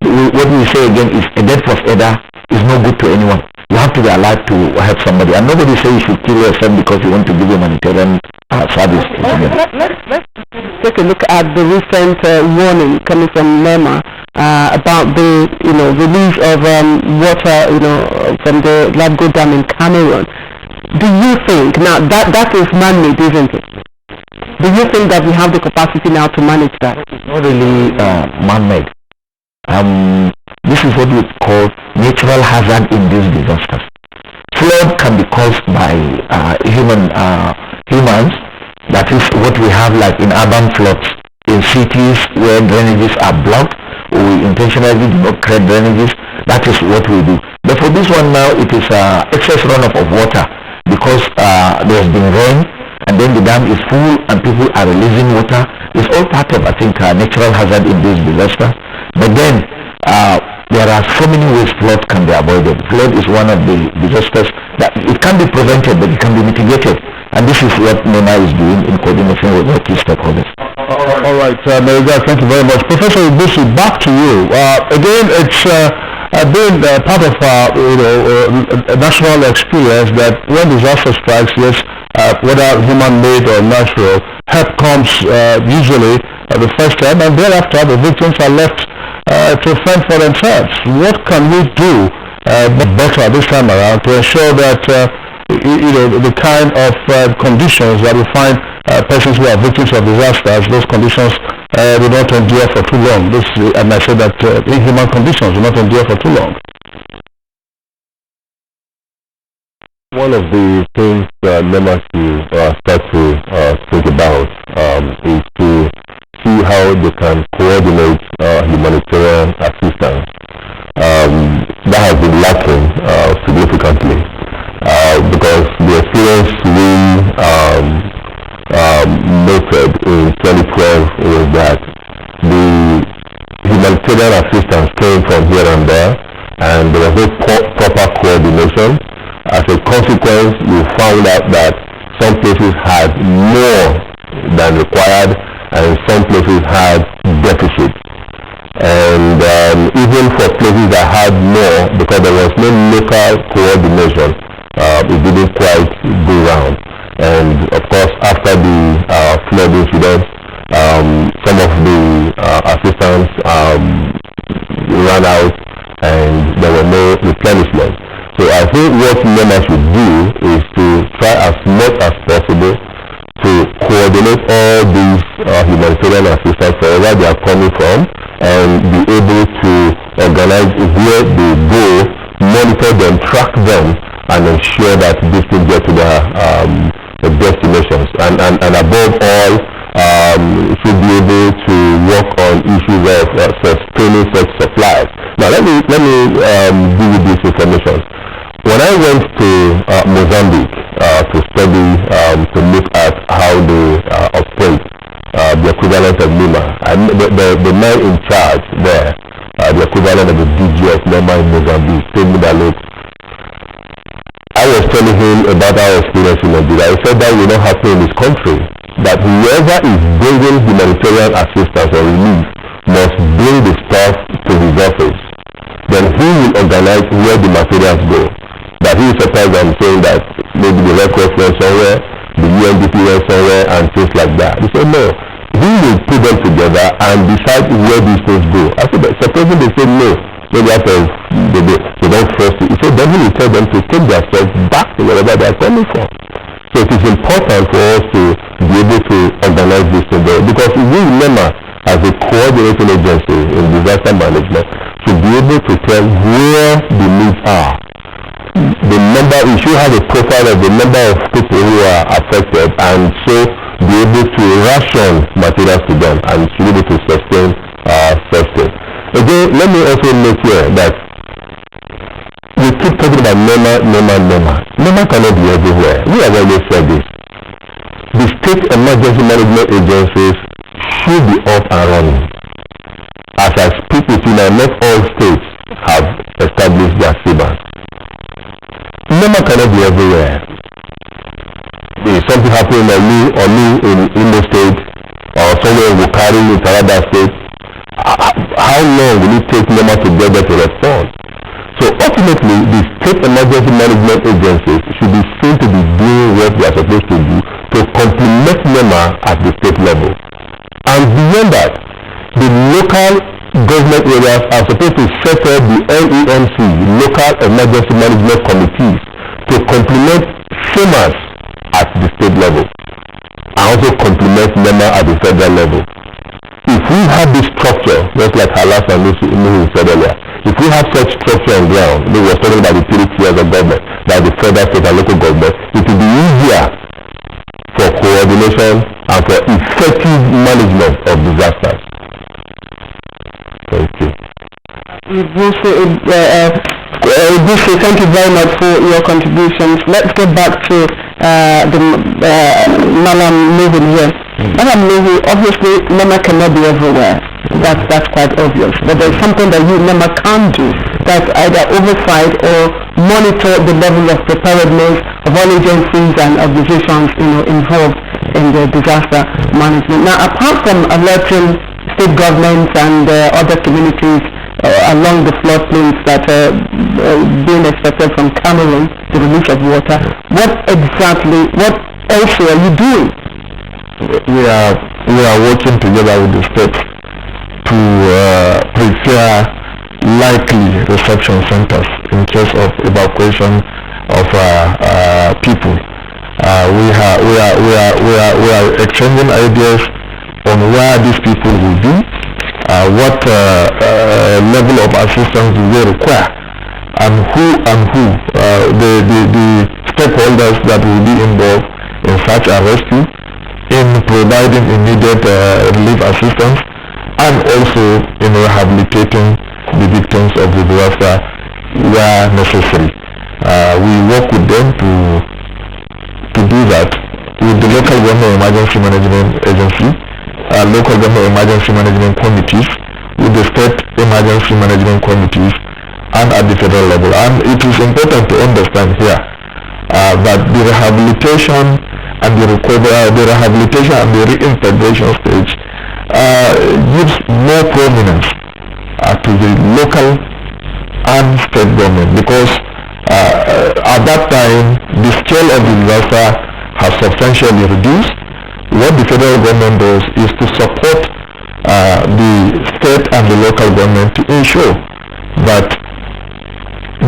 what we say again is a dead first aider is no good to anyone. You have to be alive to help somebody, and nobody says you should kill yourself because you want to give humanitarian service. Let's take a look at the recent warning coming from NEMA about the release of water from the Labgo Dam in Cameroon. Do you think now that is man-made, isn't it? Do you think that we have the capacity now to manage that? It's not really man-made. This is what we call natural hazard-induced disasters. Flood can be caused by humans. That is what we have, like in urban floods, in cities where drainages are blocked. We intentionally do not create drainages. That is what we do. But for this one now, it is excess runoff of water because there has been rain, and then the dam is full and people are releasing water. It's all part of, I think, natural hazard-induced disaster. But then there are so many ways flood can be avoided. Flood is one of the disasters that it can be prevented, but it can be mitigated. And this is what NEMA is doing in coordination with the key stakeholders. All right, Mariga, thank you very much. Professor Ibusi, back to you. Again, it's been part of a national experience that when disaster strikes, yes, whether human-made or natural, help comes usually the first time, and thereafter the victims are left to fend for themselves. What can we do better this time around to ensure that the kind of conditions that we find persons who are victims of disasters, those conditions will not endure for too long? And I say that inhuman conditions will not endure for too long. One of the things NEMA should start to think about is to see how they can coordinate humanitarian assistance. That has been lacking significantly because the experience we noted in 2012 was that the humanitarian assistance came from here and there, and there was no proper coordination. As a consequence, we found out that some places had more than required, and some places had deficit. And even for places that had more, because there was no local coordination, it didn't quite go round. And of course, after the flood incident, some of the assistance ran out, and there were no replenishment. So I think what NEMA should do is to try as much as possible to coordinate all these humanitarian assistance wherever they are coming from, and be able to organize where they go, monitor them, track them, and ensure that these things get to their destinations. And above all, should be able to work on issues of sustaining such supplies. Now let me give you this information. When I went to Mozambique to study, to look at how they operate, the equivalent of NEMA, the man in charge there, the equivalent of the DG of NEMA in Mozambique, told me that, look, I was telling him about our experience in Nigeria. He said that will not happen in this country, that whoever is bringing humanitarian assistance or relief must bring the stuff to his office. Then he will organize where the materials go. That he is surprised I'm saying that maybe the Red Cross went somewhere, the UNDP went somewhere, and things like that. He said no. He will put them together and decide where these things go. I said, supposing they say no, maybe after they don't trust it. He said then he will tell them to take their stuff back to wherever they are coming from. So it is important for us to be able to organize this thing there, because if we remember as a coordinating agency in disaster management to be able to tell where the needs are. The number, we should have a profile of the number of people who are affected, and so be able to ration materials to them and to be able to sustain first aid. Again, let me also make here that we keep talking about NEMA. NEMA cannot be everywhere. We have always said this. The state emergency management agencies should be up and running. As I speak with you now, not all states have established their CBAN. NEMA cannot be everywhere. If something happening on me in Imo State or somewhere in Bukari in Taraba State, how long will it take NEMA to get there to respond? So ultimately, the state emergency management agencies should be seen to be doing what they are supposed to do to complement NEMA at the state level. And beyond that, the local government areas are supposed to set up the LEMC, local emergency management committees, to complement SEMAS at the state level and also complement NEMA at the federal level. If we have this structure, just like Halas and Nuhu said earlier, if we have such structure on ground, we were talking about the 3 tiers of government, like the federal, state and local government, it will be easier for coordination and for effective management of disasters. Thank you. Bruce, thank you very much for your contributions. Let's get back to Malam Nuhu here. Malam Nuhu, obviously NEMA cannot be everywhere. That's quite obvious. But there's something that NEMA can do. That's either oversight or monitor the level of preparedness of all agencies and organizations involved in the disaster management. Now, apart from alerting state governments and other communities along the floodplains that are being expected from Cameroon, the release of water, what else are you doing? We are working together with the state to prepare likely reception centers in case of evacuation of people. We are exchanging ideas on where these people will be, what level of assistance do they require, and who the stakeholders that will be involved in search and rescue, in providing immediate relief assistance, and also in rehabilitating the victims of the disaster where necessary. We work with them to do that with the local government emergency management agency, local government emergency management committees, with the state emergency management committees, and at the federal level. And it is important to understand here that the rehabilitation and the recovery, the rehabilitation and the reintegration stage gives more prominence to the local and state government, because at that time the scale of the disaster has substantially reduced. What the federal government does is to support the state and the local government to ensure that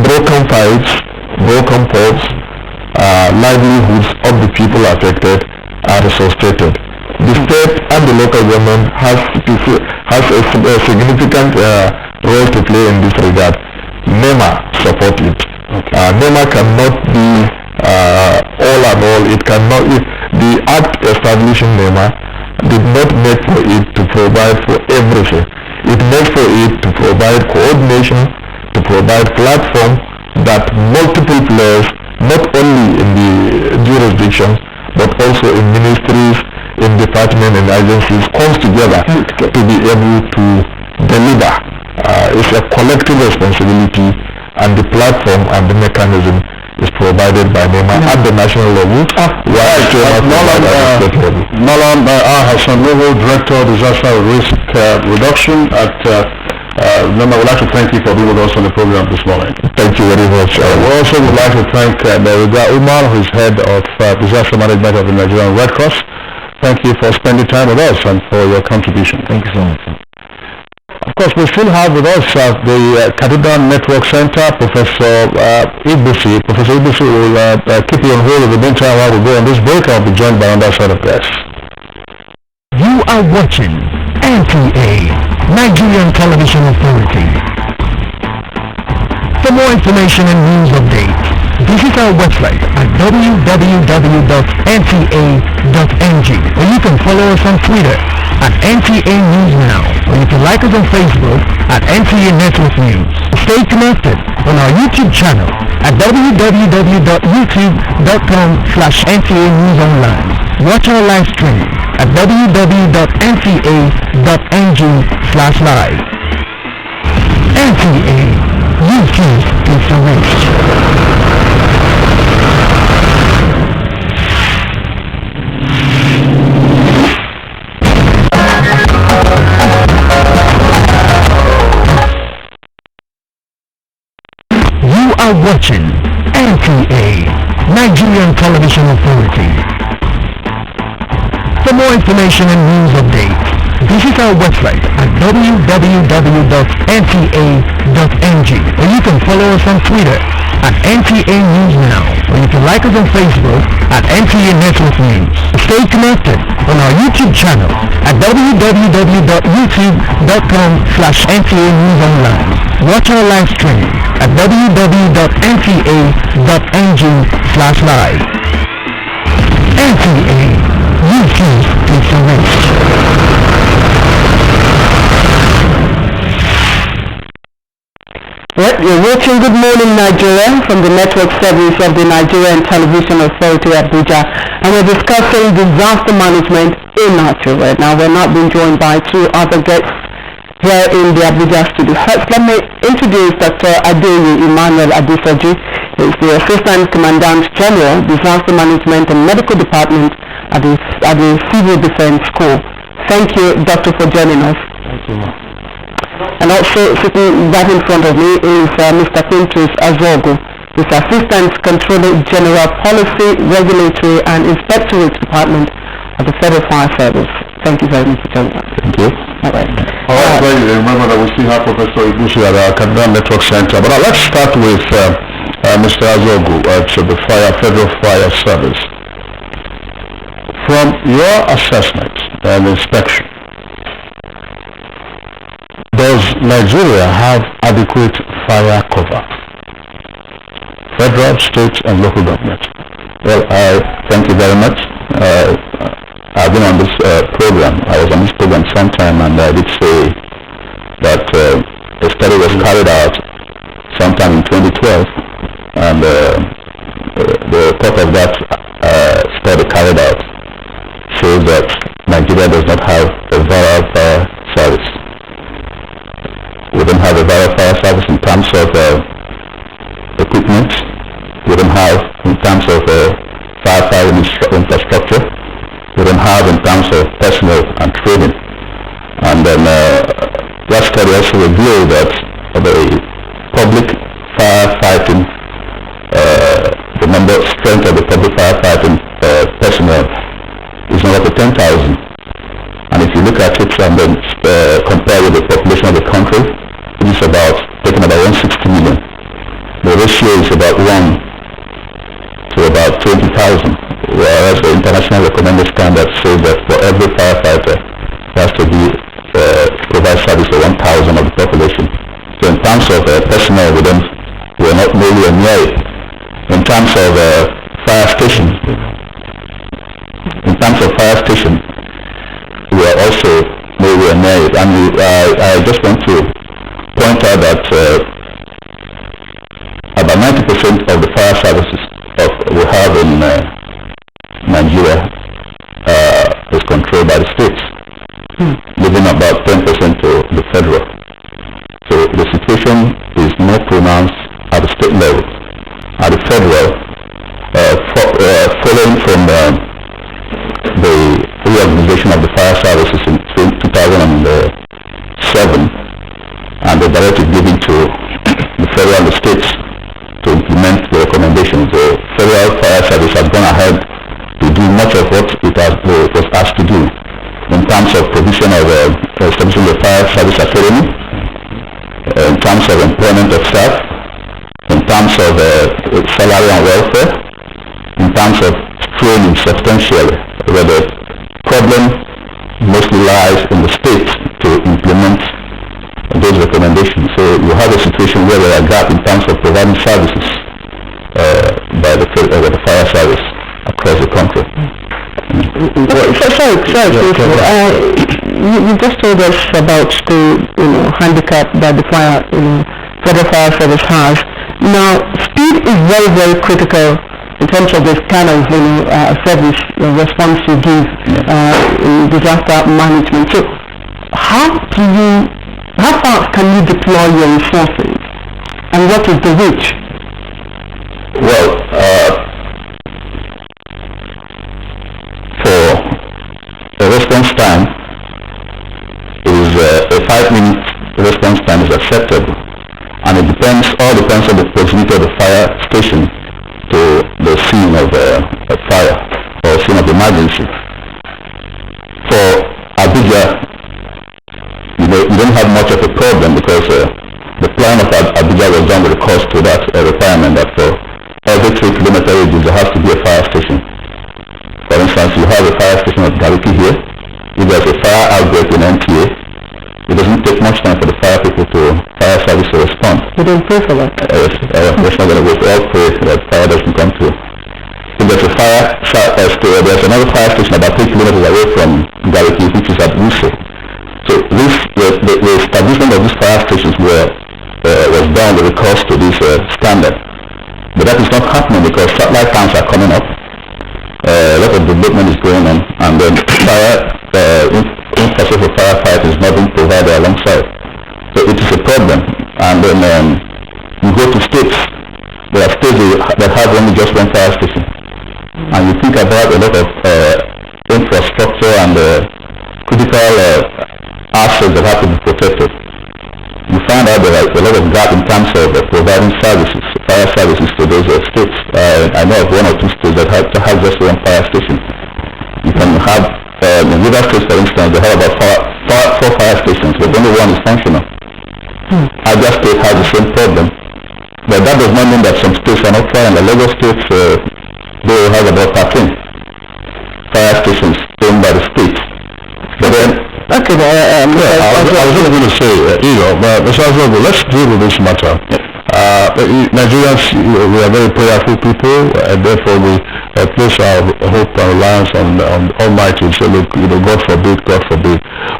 broken pipes, broken pots, livelihoods of the people affected are resuscitated. The state and the local government has a significant role to play in this regard. NEMA support it. NEMA cannot be all and all. It cannot. The act establishing NEMA did not make for it to provide for everything. It made for it to provide coordination, to provide platform that multiple players, not only in the jurisdictions, but also in ministries, in departments and agencies, comes together to be able to deliver. It's a collective responsibility, and the platform and the mechanism is provided by NEMA at the national level, Malam Hassan Nuhu, Director of Disaster Risk Reduction at NEMA. We'd like to thank you for being with us on the program this morning. Thank you very much. We also would like to thank Neriga Umar, who is head of disaster management of the Nigerian Red Cross. Thank you for spending time with us and for your contribution. Thank you so much. Of course, we still have with us the Cathedral Network Center, Professor Ibusi. Professor Ibusi will keep you on hold in the meantime while we go on this break. I'll be joined by another set of guests. You are watching NTA, Nigerian Television Authority. For more information and news updates, visit our website at www.nta.ng, or you can follow us on Twitter at NTA News Now, or you can like us on Facebook at NTA Network News. Stay connected on our YouTube channel at www.youtube.com/NTA News Online. Watch our live stream at www.nta.ng/live. NTA, YouTube is the reach. You are watching NTA, Nigerian Television Authority. For more information and news updates, visit our website at www.nta.ng, or you can follow us on Twitter at NTA News Now, or you can like us on Facebook at NTA Network News. Stay connected on our YouTube channel at www.youtube.com/NTA News Online. Watch our live stream at www.nta.ng/live. NTA, YouTube is the reach. Well, you're watching Good Morning Nigeria from the network service of the Nigerian Television Authority, Abuja, and we're discussing disaster management in Nigeria. Now, we're not being joined by two other guests here in the Abuja studio. First, let me introduce Dr. Adeyi Emmanuel Adesoji. He's the Assistant Commandant General, Disaster Management and Medical Department at the Civil Defense Corps. Thank you, Doctor, for joining us. Thank you, ma'am. And also sitting right in front of me is Mr. Quintus Azogo. He's Assistant Controller General Policy, Regulatory and Inspectorate Department of the Federal Fire Service. Thank you very much for joining us. Thank you. All right. Remember that we still have Professor Ibushi at our Kaduna Network Center. But let's start with Mr. Azogo at the Federal Fire Service. From your assessment and inspection, does Nigeria have adequate fire cover? Federal, state, and local government. Well, thank you very much. I've been on this program. I was on this program sometime, and I did say that a study was carried out sometime in 2012, and the report of that study carried out shows that Nigeria does not have a viral fire service. We don't have a viral fire service in terms of equipment. We don't have in terms of firefighting infrastructure. We don't have in terms of personnel and training. And then that study also revealed that the public firefighting, the strength of the public firefighting personnel is not up to 10,000. And if you look at it and then compare with the population of the country, it is taking about 160 million. The ratio is about 1 to about 20,000, whereas the international recommended standard says that for every firefighter there has to be provide service to 1,000 of the population. So in terms of personnel, we are not nowhere near it. In terms of fire stations, we are also nowhere near it. And I just want to point out that about 90% of the fire services we have in Nigeria is controlled by the states, leaving about 10% to the federal. So the situation is more pronounced at the state level. At the federal, following from the reorganization of the fire services in 2007 and the directive given to the federal and the states to implement the recommendations, the federal fire service has gone ahead to do much of what it was asked to do in terms of provision of establishing the fire service academy, in terms of employment of staff, in terms of salary and welfare, in terms of training substantially, where the problem mostly lies in the states to implement those recommendations. So you have a situation where there are gaps in terms of providing services by the fire service across the country. You just told us about the handicap that the federal fire service has. Now, speed is very, very critical in terms of this kind of service response you give in disaster management. So, how fast can you deploy your resources, and what is the reach? Well, for the response time, is a 5-minute response time is acceptable, and it all depends on the proximity of the fire station to the scene of a fire or scene of emergency. For Abuja, you don't have much of a problem because the plan of Abuja was done with a cost to that requirement that for every 3 kilometer radius there has to be a fire station. For instance, you have a fire station at Gariki here. If there's a fire outbreak in NTA, it doesn't take much time for the fire service to respond. You don't pay for that? Yes, that's not going to work. We all pray that fire doesn't come through. If there's a there's another fire station about 3 kilometers away from Gariki, which is at Wuse. So the establishment of these fire stations was done with a cost to this standard. But that is not happening because satellite towns are coming up. A lot of development is going on, and then infrastructure for firefighting is not being provided alongside. So it is a problem. And then you go to states. There are states that have only just one fire station. And you think about a lot of infrastructure and critical assets that have to be protected. You find out there are a lot of gap in terms of providing services, fire services to those states. I know of 1 or 2 states that have just one fire station. You can have, in River State for instance, they have about 4 fire stations, but only one is functional. Abuja State has the same problem. But that does not mean that some states are not firing. The Lagos State, they have about 13 fire stations owned by the state. But then, I was just going to say, Mr. Azobo, let's deal with this matter. Nigerians, we are very prayerful people, and therefore we place our hope and reliance on Almighty and say, look, God forbid.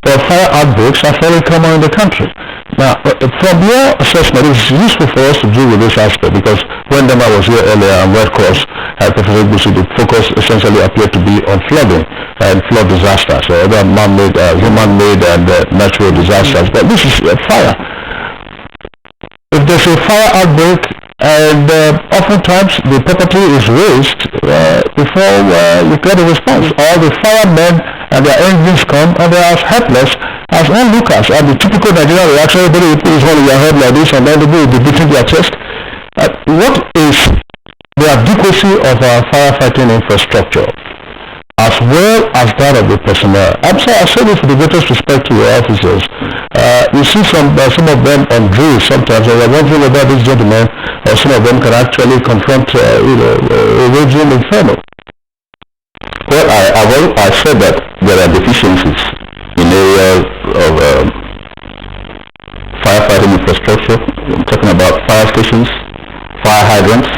But fire outbreaks are fairly common in the country. Now, from your assessment, it's useful for us to deal with this aspect because when Dema was here earlier and Red Cross had Professor Busi, the focus essentially appeared to be on flooding and flood disasters, so other man-made, human-made and natural disasters. But this is fire. If there's a fire outbreak and oftentimes the property is razed before you get a response, all the firemen and their engines come and they are as helpless as onlookers. And the typical Nigerian reaction, everybody will put his hand in their head like this and then they will be beating their chest. What is the adequacy of our firefighting infrastructure as well as that of the personnel? I say this with the greatest respect to your officers. You see some of them on drills sometimes, and we're wondering about these gentlemen, or some of them can actually confront a raging inferno. Well, I said that there are deficiencies in areas of firefighting infrastructure. I'm talking about fire stations, fire hydrants.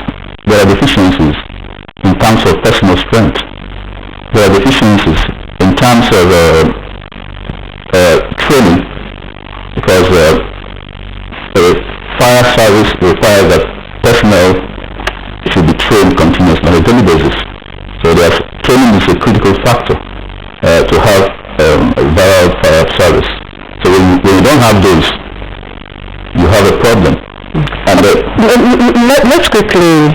There are deficiencies in terms of personal strength. There are deficiencies in terms of training, because fire service requires that personnel should be trained continuously on a daily basis. So training is a critical factor to have a viral fire service. So when you don't have those, you have a problem. And let's quickly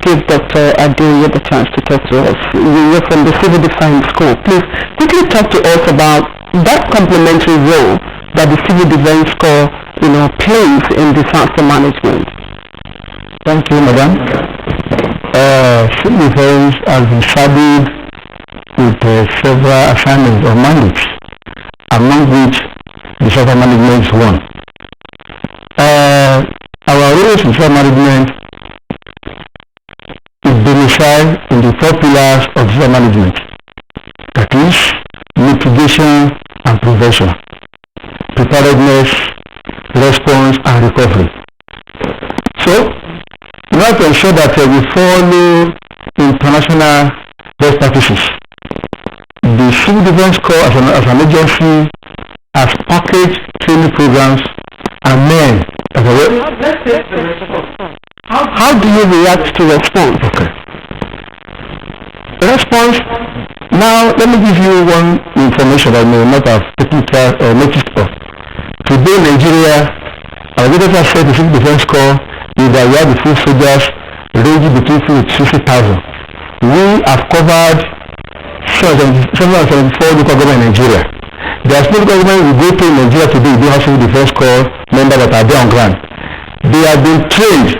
give Dr. Adeoye the chance to talk to us. You're from the Civil Defense School. Please quickly talk to us about that complementary role that the Civil Defense Corps, plays in disaster management. Thank you, Madam. Civil Defense has been saddled with several assignments or mandates, among which disaster management is one. Our roles in disaster management is domiciled in the 4 pillars of disaster management. That is, mitigation, detection and prevention, preparedness, response and recovery. So, we have to ensure that we follow international best practices. The Civil Defense Corps as an agency has packaged training programs and men. How do you react to response? Okay. Response. Now, let me give you one information I may not have taken care or noticed of. Today in Nigeria, our leaders said the Civil Defense Corps is that we have the full soldiers ranging between 60,000. We have covered 774 local government in Nigeria. There are local government we go to in Nigeria today, we have Civil Defense Corps members that are there on ground. They have been trained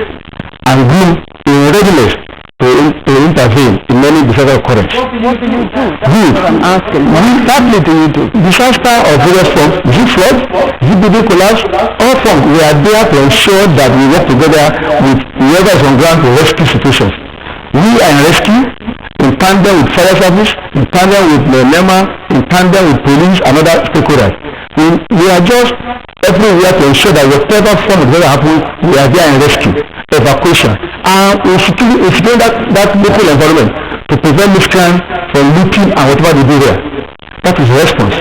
and groomed in readiness to intervene in many disaster occurrences. What do you do? Good. I'm asking. What exactly do you do? Disaster of various forms, is it flood, is it building collapse, all forms. We are there to ensure that we work together with whoever is on ground to rescue situations. We are in rescue in tandem with fire service, in tandem with NEMA, in tandem with police and other stakeholders. We are just everywhere to ensure that whatever form of disaster happens, we are there in rescue, evacuation, and we secure that local environment to prevent miscreants from looting and whatever they do there. That is the response.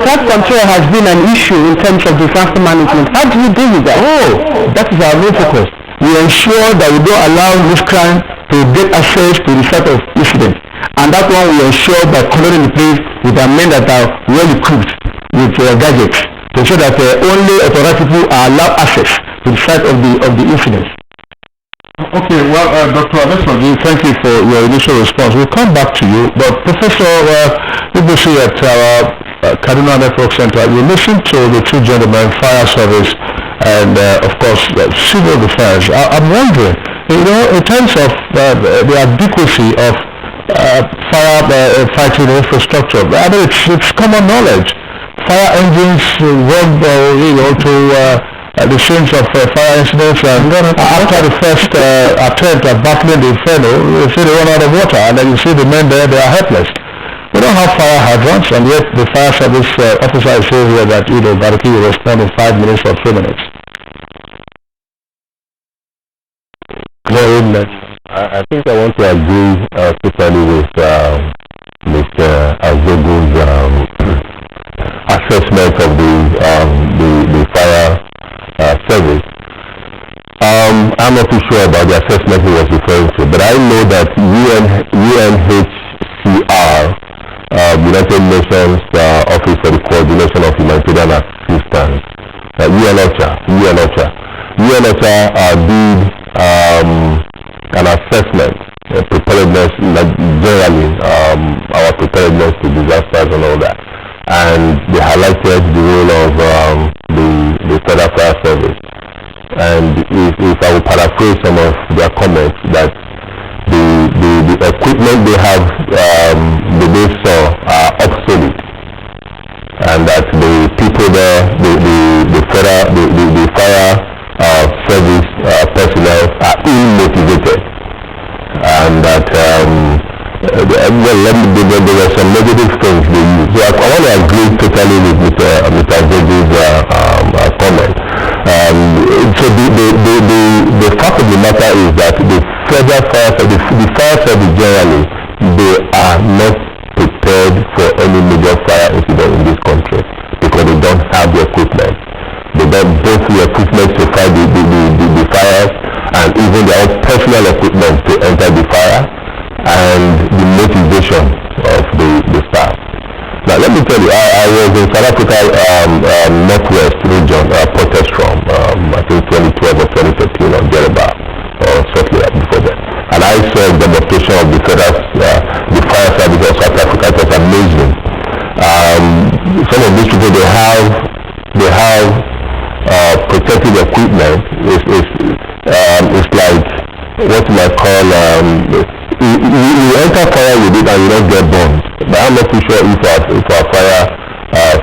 Flood control has been an issue in terms of disaster management. How do you deal with that? Oh, that is our main focus. We ensure that we don't allow miscreants to get access to the site of incident. And that one we ensure by coloring the place with our men that are well equipped with gadgets to ensure that only authorized people are allowed access to the site of the incident. Okay, well, Dr. Adesoji, thank you for your initial response. We'll come back to you, but Professor Ibusi at our Kaduna Network Center, you listened to the two gentlemen, fire service and, of course, civil defense. I'm wondering, in terms of the adequacy of fire fighting infrastructure, I mean, it's common knowledge. Fire engines run, to the scenes of fire incidents, and after the first attempt at battling the inferno, you see they run out of water, and then you see the men there, they are helpless. We don't have fire hydrants, and yet the fire service officer is saying here that, Baraki will respond in 5 minutes or 3 minutes. I think I want to agree totally with Mr. Azogo's assessment of the fire service. I'm not too sure about the assessment he was referring to, but I know that UNHCR, United Nations Office for the Coordination of Humanitarian Assistance, UNOCHA did an assessment, preparedness, generally our preparedness to disasters and all that, and they highlighted the role of the Federal Fire Service. And if I will paraphrase some of their comments, that the equipment they have, they saw are obsolete, and that the people there, the fire service personnel are ill-motivated, and that there were some negative things they used. So I want to agree totally with Mr. Zogi's comment. So the fact of the matter is that the federal fire service, the fire service generally, they are not prepared for any major fire incident in this country because they don't have the equipment. They don't both the equipment to fight the fires, and even their own personal equipment to enter the fire, and the motivation of the staff. Now let me tell you, I was in South Africa, Northwest region, protest from, I think 2012 or 2013 or thereabout, or shortly before that. And I saw a demonstration of the fire service of South Africa. It was amazing. Some of these people, they have protective equipment. It's like what you might call, you enter fire with it and you don't get burned. But I'm not too sure if our fire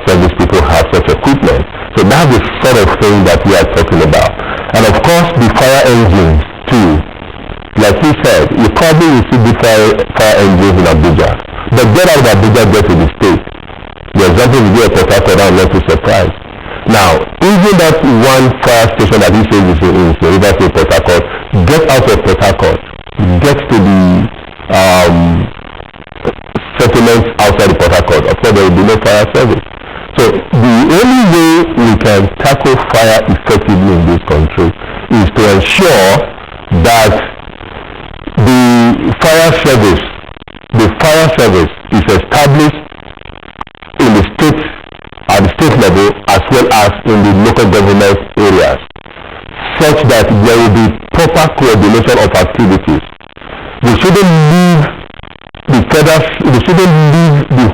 service people have such equipment. So that's the sort of thing that we are talking about. And of course the fire engines too. Like he said, you probably will see the fire engines in Abuja. But get out of Abuja, get to the state. The example we give of Port Harcourt, I'm not too surprised. Now, even that one fire station that he says is River State Port Harcourt, get out of Port Harcourt, get to the settlements outside the Port Harcourt. Of course, there will be no fire service. So the only way we can tackle fire effectively in this country is to ensure that the fire service is established in the state, at the state level, as well as in the local government areas, such that there will be proper coordination of activities. We shouldn't leave the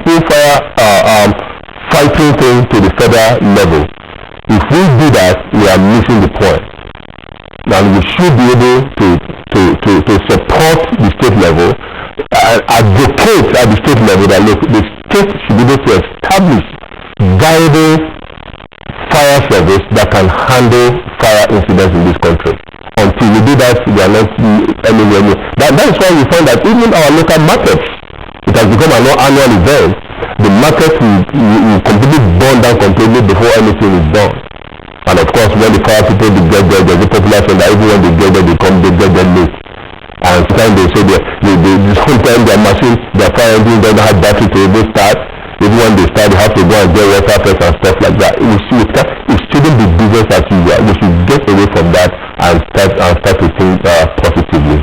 whole fire fighting thing to the federal level. If we do that, we are missing the point. And we should be able to support the state level, advocate at the state level that look, the state should be able to establish viable fire service that can handle fire incidents in this country. Until we do that, we are not anywhere near. That is why we find that even our local markets, it has become an annual event. The market will completely burn down completely before anything is done. And of course, when the fire people get there, there's a popular saying that even when they get there, they get there late. And sometimes they say sometimes their machine, their fire engine doesn't have battery to even start. Even when they start, they have to go and get water first and stuff like that. It shouldn't be business as usual. We should get away from that and start to think positively.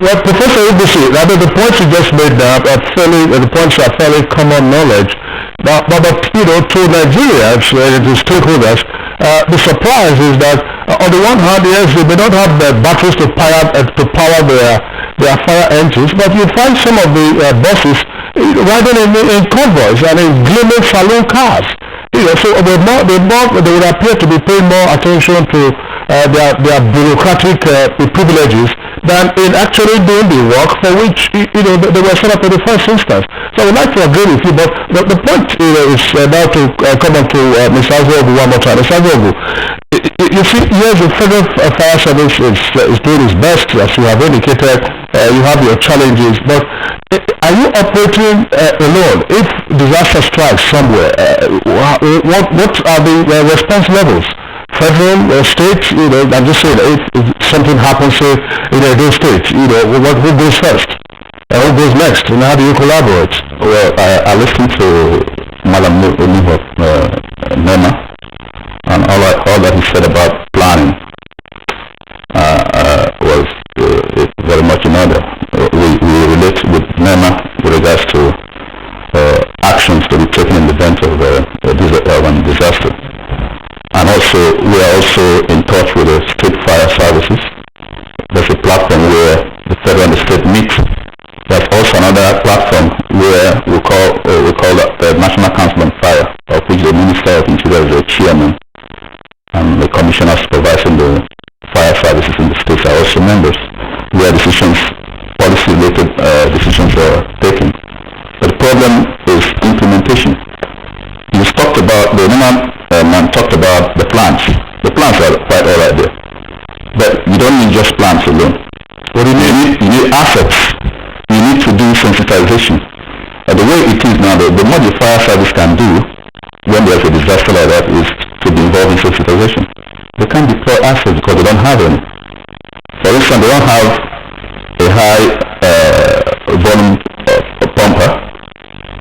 Well, Professor Ibusi, the points you just made now the points are fairly common knowledge. But to Nigerians and to stakeholders, the surprise is that on the one hand, yes, they may not have the batteries to power their fire engines, but you find some of the buses riding in convoys and in gleaming saloon cars. So they would appear to be paying more attention to their bureaucratic privileges than in actually doing the work for which they were set up in the first instance. So I would like to agree with you, but the point is now to come on to Mr. Azogu one more time. Mr. Azogu, you see, yes, the federal fire service is doing its best, as you have indicated. You have your challenges, but are you operating alone? If disaster strikes somewhere, what are the response levels? Federal, state, I'm just saying, if something happens in a state, who goes first? Who goes next? And how do you collaborate? Well, I listened to Madam Olive of NEMA, and all that he said about planning was very much in order. We relate with NEMA with regards to actions to be taken in the event of a disaster. And also, we are also in touch with the state fire services. There's a platform where the federal and the state meet. There's also another platform where we call the National Council on Fire, of which the Minister of Interior is the chairman, and the commissioners supervising the fire services in the states are also members, where policy-related decisions are taken. But the problem is implementation. You talked about talked about the plans. The plans are quite all right there, but you don't need just plans alone. What do you need? You need assets. You need to do sensitization. The way it is now, the more the fire service can do when there's a disaster like that is to be involved in sensitization. They can't deploy assets because they don't have any. For instance, they don't have a high volume pumper,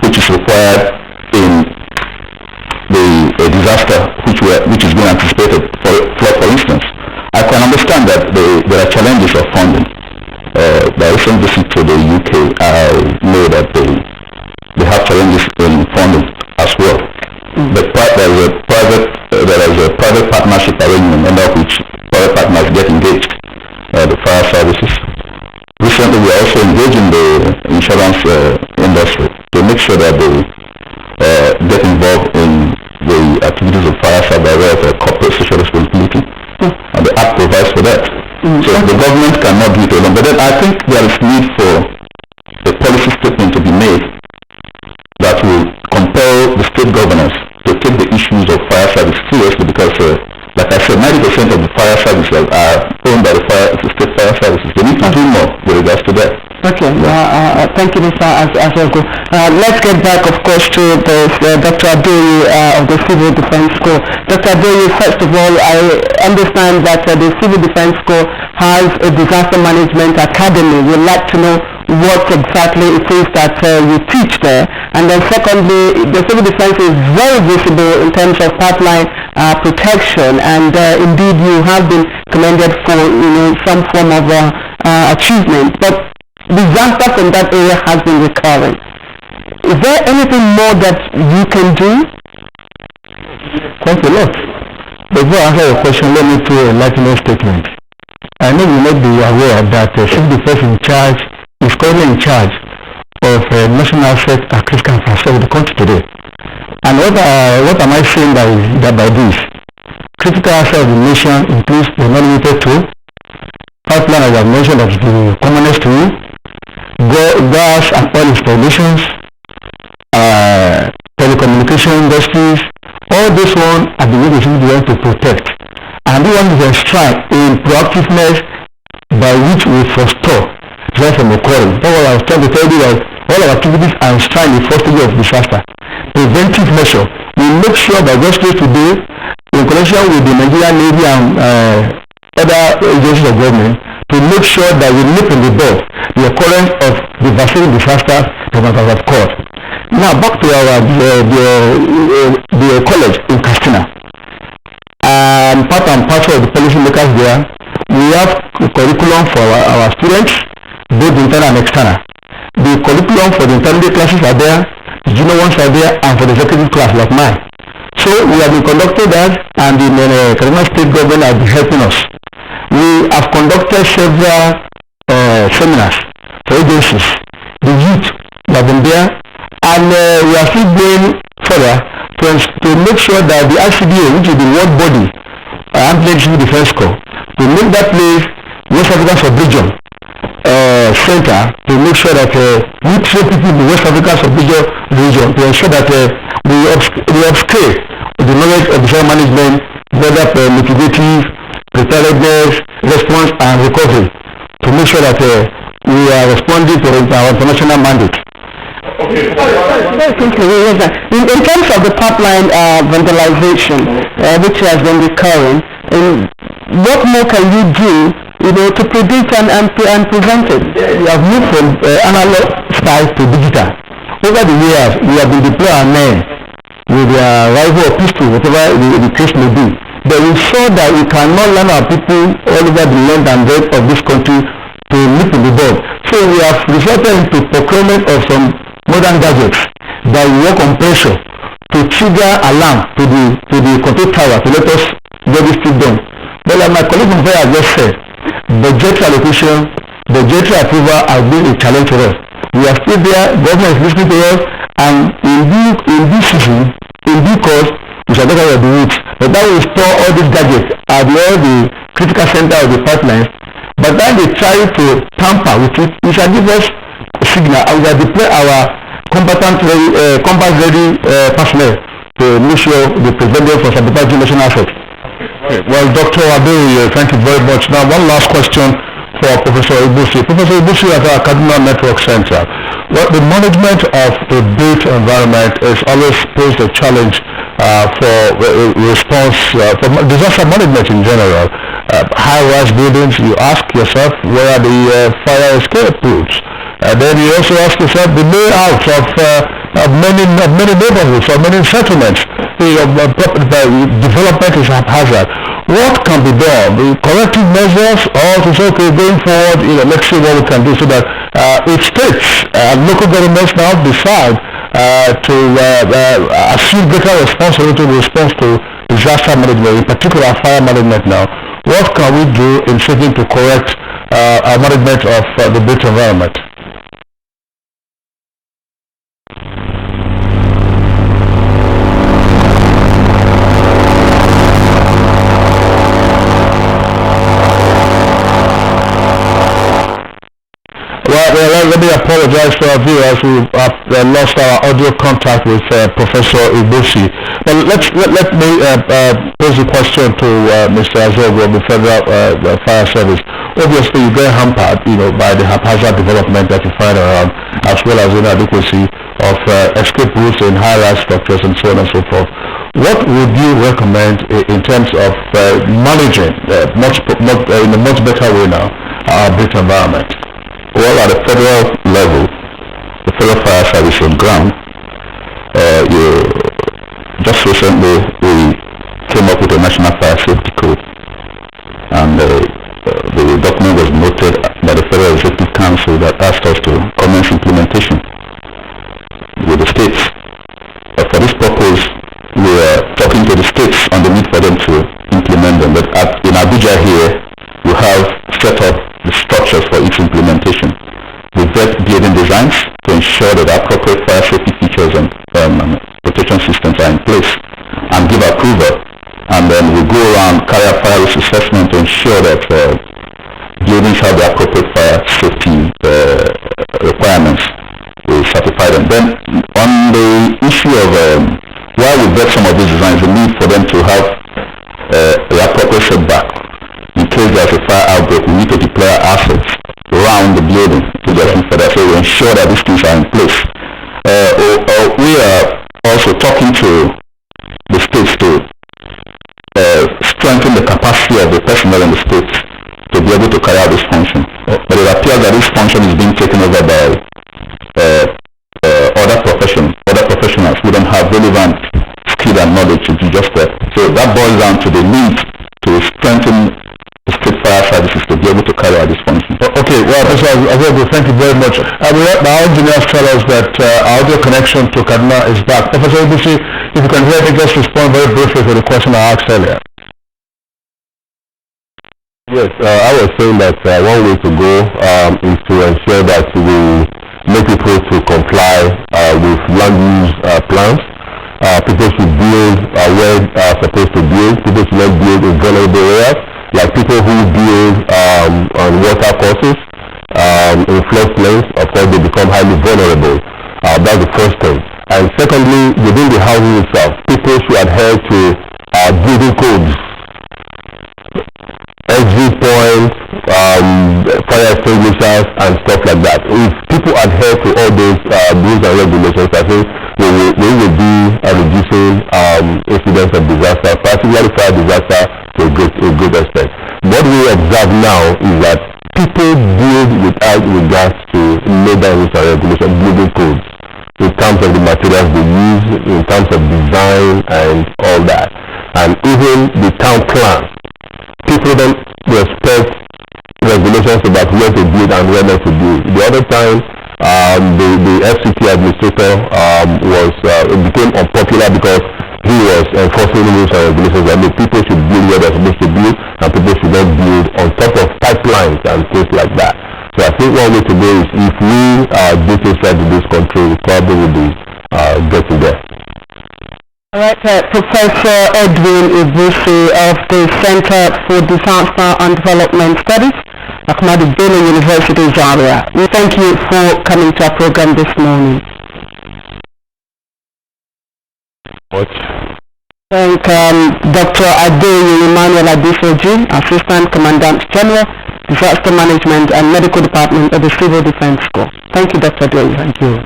which is required in a disaster which is being anticipated. For instance, I can understand that there are challenges of funding. By recent visit to the UK, I know that they have challenges in funding as well. But there is a private partnership arrangement under which private partners get engaged, the fire services. Recently, we are also engaging the insurance industry to make sure that they get involved in the activities of fire service by way of corporate social responsibility. And the Act provides for that. So the government cannot do it alone. But then I think there is need for a policy statement to be made that will compel the state governors to take the issues of fire service seriously, because like I said, 90% of the fire services are owned by the state fire services. They need to do more with regards to that. Thank Okay. Thank you, Mr. Azogo. Let's get back, of course, to Dr. Adoyi of the Civil Defense Corps. Dr. Adoyi, first of all, I understand that the Civil Defense Corps has a disaster management academy. We'd like to know what exactly it is that you teach there. And then secondly, the Civil Defense is very visible in terms of pipeline protection, and indeed you have been commended for some form of achievement. But disaster from that area has been recurring. Is there anything more that you can do? Thanks a lot. Before I answer your question, let me do a lightning statement. I know you may be aware that the Civil Defense in charge is currently in charge of national asset and critical infrastructure of the country today. And what am I saying that by this? Critical asset of the nation includes the non-limited tool, pipeline, as I mentioned, as the commonest tool, gas and oil installations, telecommunication industries. All this one are the ways we want to protect. And we want to strive in proactiveness by which we forestall threat from occurring. That's what I was trying to tell you, that all our activities are enshrined in the first stage of disaster. Preventive measure. We make sure that just today, in connection with the Nigerian Navy and other agencies of government, to make sure that we nip in the bud the occurrence of devastating disasters that have occurred. Now back to the college in Katsina. Part and parcel of the policy makers there, we have a curriculum for our students, both internal and external. The curriculum for the intermediate classes are there, the junior ones are there, and for the executive class like mine. So we have been conducting that, and the Kaduna State government has been helping us. We have conducted several seminars for agencies. The youth have been there, and we are still going further to make sure that the ICDA, which is the world body, Ambulance Civil Defense Corps, to make that place West African Sub-Region center, to make sure that we train people in the West African Sub-Region to ensure that we upscale the knowledge of disaster management, whether mitigative, preparedness, response and recovery, to make sure that we are responding to our international mandate. Okay. In terms of the pipeline vandalization, which has been recurring, what more can you do, to predict and prevent it? We have moved from analog style to digital. Over the years, we have been deploying our men with their rifle or pistol, whatever the case may be. But we saw that we cannot learn our people all over the length and breadth of this country to nip in the bud. So we have resorted into procurement of some modern gadgets that work on pressure to trigger alarm to the control tower to let us get this thing done. But like my colleague from has just said, budgetary allocation, budgetary approval has been a challenge for us. We are still there, government is listening to us, and in this season, in due course, we shall take care of the roots. But that will store all these gadgets at the critical center of the pipelines. But then they try to tamper with it, we shall give us a signal, and we shall deploy our combatant ready personnel to make sure they prevent them from sabotaging national assets. Okay. Well, Dr. Adoyi, thank you very much. Now, one last question for Professor Ibusi. Professor Ibusi at our Kaduna Network Center. Well, the management of the built environment is always posed a challenge for response, for disaster management in general. High-rise buildings, you ask yourself where are the fire escape routes. Then you also ask yourself the layout of many neighborhoods or many settlements. Development is haphazard. What can be done? The corrective measures, or to say, okay, going forward, let's see what we can do so that if states and local governments now decide to assume greater responsibility in response to disaster management, in particular fire management now, what can we do in seeking to correct our management of the built environment? Let me apologize to our viewers who have lost our audio contact with Professor Ibusi. But let me pose a question to Mr. Azogo of the Federal Fire Service. Obviously, you get hampered, by the haphazard development that you find around, as well as inadequacy of escape routes in high-rise structures and so on and so forth. What would you recommend in terms of managing in a much better way now our built environment? Well, at the federal level, the Federal Fire Service on ground, just recently we came up with a National Fire Safety Code, and the document was noted by the Federal Executive Council that asked us to commence implementation with the states. For this purpose, we are talking to the states on the need for them to implement them. But in Abuja here, we have set up the structures for its implementation. We vet building designs to ensure that appropriate fire safety features and protection systems are in place, and give approval. And then we go around, carry out fire risk assessment to ensure that buildings have the appropriate fire safety requirements. We certify them. Then on the issue of while we vet some of these designs, the need for them to have the appropriate setback. In case there's a fire outbreak, we need to deploy our assets around the building to get in for that. So we ensure that these things are in place. We are also talking to the states to strengthen the capacity of the personnel in the states to be able to carry out this function. But it appears that this function is being taken over by other professionals who don't have relevant skill and knowledge to do just that. So that boils down to the need to strengthen the state fire services to be able to carry out this function. Okay, well, Professor Azogo, thank you very much. Our engineers tell us that our audio connection to Kaduna is back. Professor Ibusi, if you can hear me, just respond very briefly to the question I asked earlier. Yes, I was saying that one way to go is to ensure that we make people to comply with land use plans. People should build where they are supposed to build. People should not build in vulnerable areas, like people who build on water courses in floodplains. Of course, they become highly vulnerable. That's the first thing. And secondly, within the housing itself, people should adhere to building codes. Exit points, fire extinguishers, and stuff like that. If people adhere to all those rules and regulations, I think we will be reducing incidents of disaster, particularly fire disaster, to a good extent. What we observe now is that people build without regards to labor rules and regulations, building codes, in terms of the materials they use, in terms of design and all that. And even the town plan, people don't respect regulations about where to build and where not to build. The other time, the FCT administrator became unpopular because he was enforcing rules and regulations that people should build where they're supposed to build, and people should not build on top of pipelines and things like that. So I think one way to go is, if we do things like this control, we probably will be getting there. All right, Professor Edwin Ibusi of the Center for Disaster and Development Studies, Ahmadu Bello University, Zaria. We thank you for coming to our program this morning. What? Thank Dr. Adeyi Emmanuel Adesoji, Assistant Commandant General, Disaster Management and Medical Department of the Civil Defense Corps. Thank you, Dr. Adeyi. Thank you.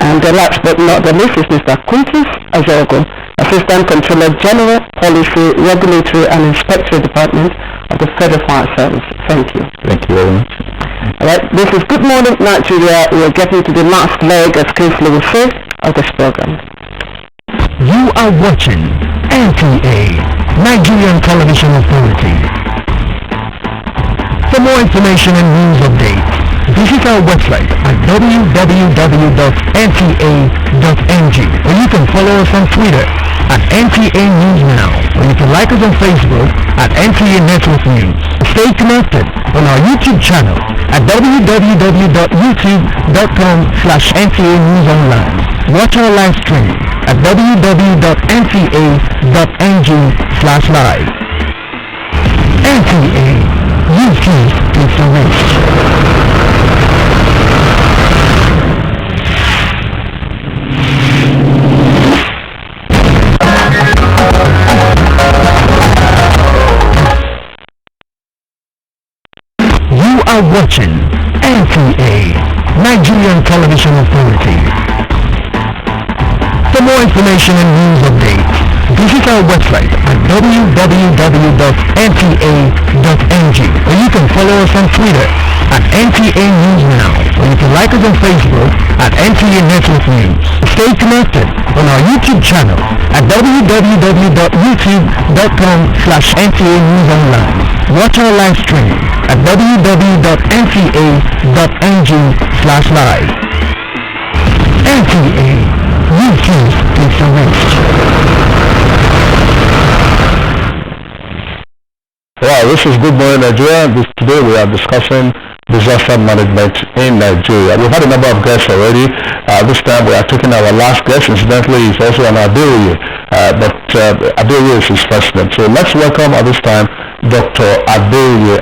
And last but not the least is Mr. Quintus Azogo, Assistant Controller General, Policy, Regulatory and Inspectorate Department of the Federal Fire Service. Thank you. Thank you very much. Alright, this is Good Morning Nigeria. We're getting to the last leg, as Kingsley will say, of this program. You are watching NTA, Nigerian Television Authority. For more information and news updates, visit our website at www.nta.ng, or you can follow us on Twitter at NTA News Now, or you can like us on Facebook at NTA Network News. Stay connected on our YouTube channel at www.youtube.com/NTA News Online. Watch our live stream at www.nta.ng/live. NTA, you choose information. watching NTA, Nigerian Television Authority. For more information and news updates, visit our website at www.nta.ng, or you can follow us on Twitter at NTA News Now, or you can like us on Facebook at NTA Network News. Stay connected on our YouTube channel at www.youtube.com/NTA News Online. Watch our live stream at www.nta.ng/live. NTA, you choose to reach. Wow, this is Good Morning Nigeria. Today we are discussing disaster management in Nigeria. We've had a number of guests already. This time we are taking our last guest. Incidentally, he's also an Abuja, but Abuja is his first name. So let's welcome at this time Dr. Abuja.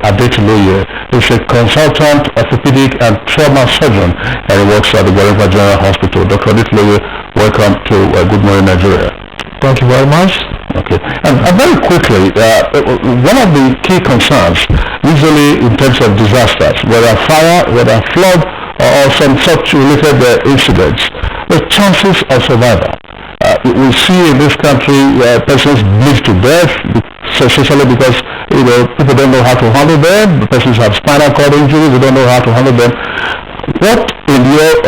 He's a consultant, orthopedic and trauma surgeon, and he works at the Gwareva General Hospital. Dr. Abuja, welcome to Good Morning Nigeria. Thank you very much. Okay. And very quickly, one of the key concerns, usually in terms of disasters, whether fire, whether flood, or some such related incidents, the chances of survival. We see in this country persons bleed to death, especially because people don't know how to handle them. The persons have spinal cord injuries, they don't know how to handle them. What, in your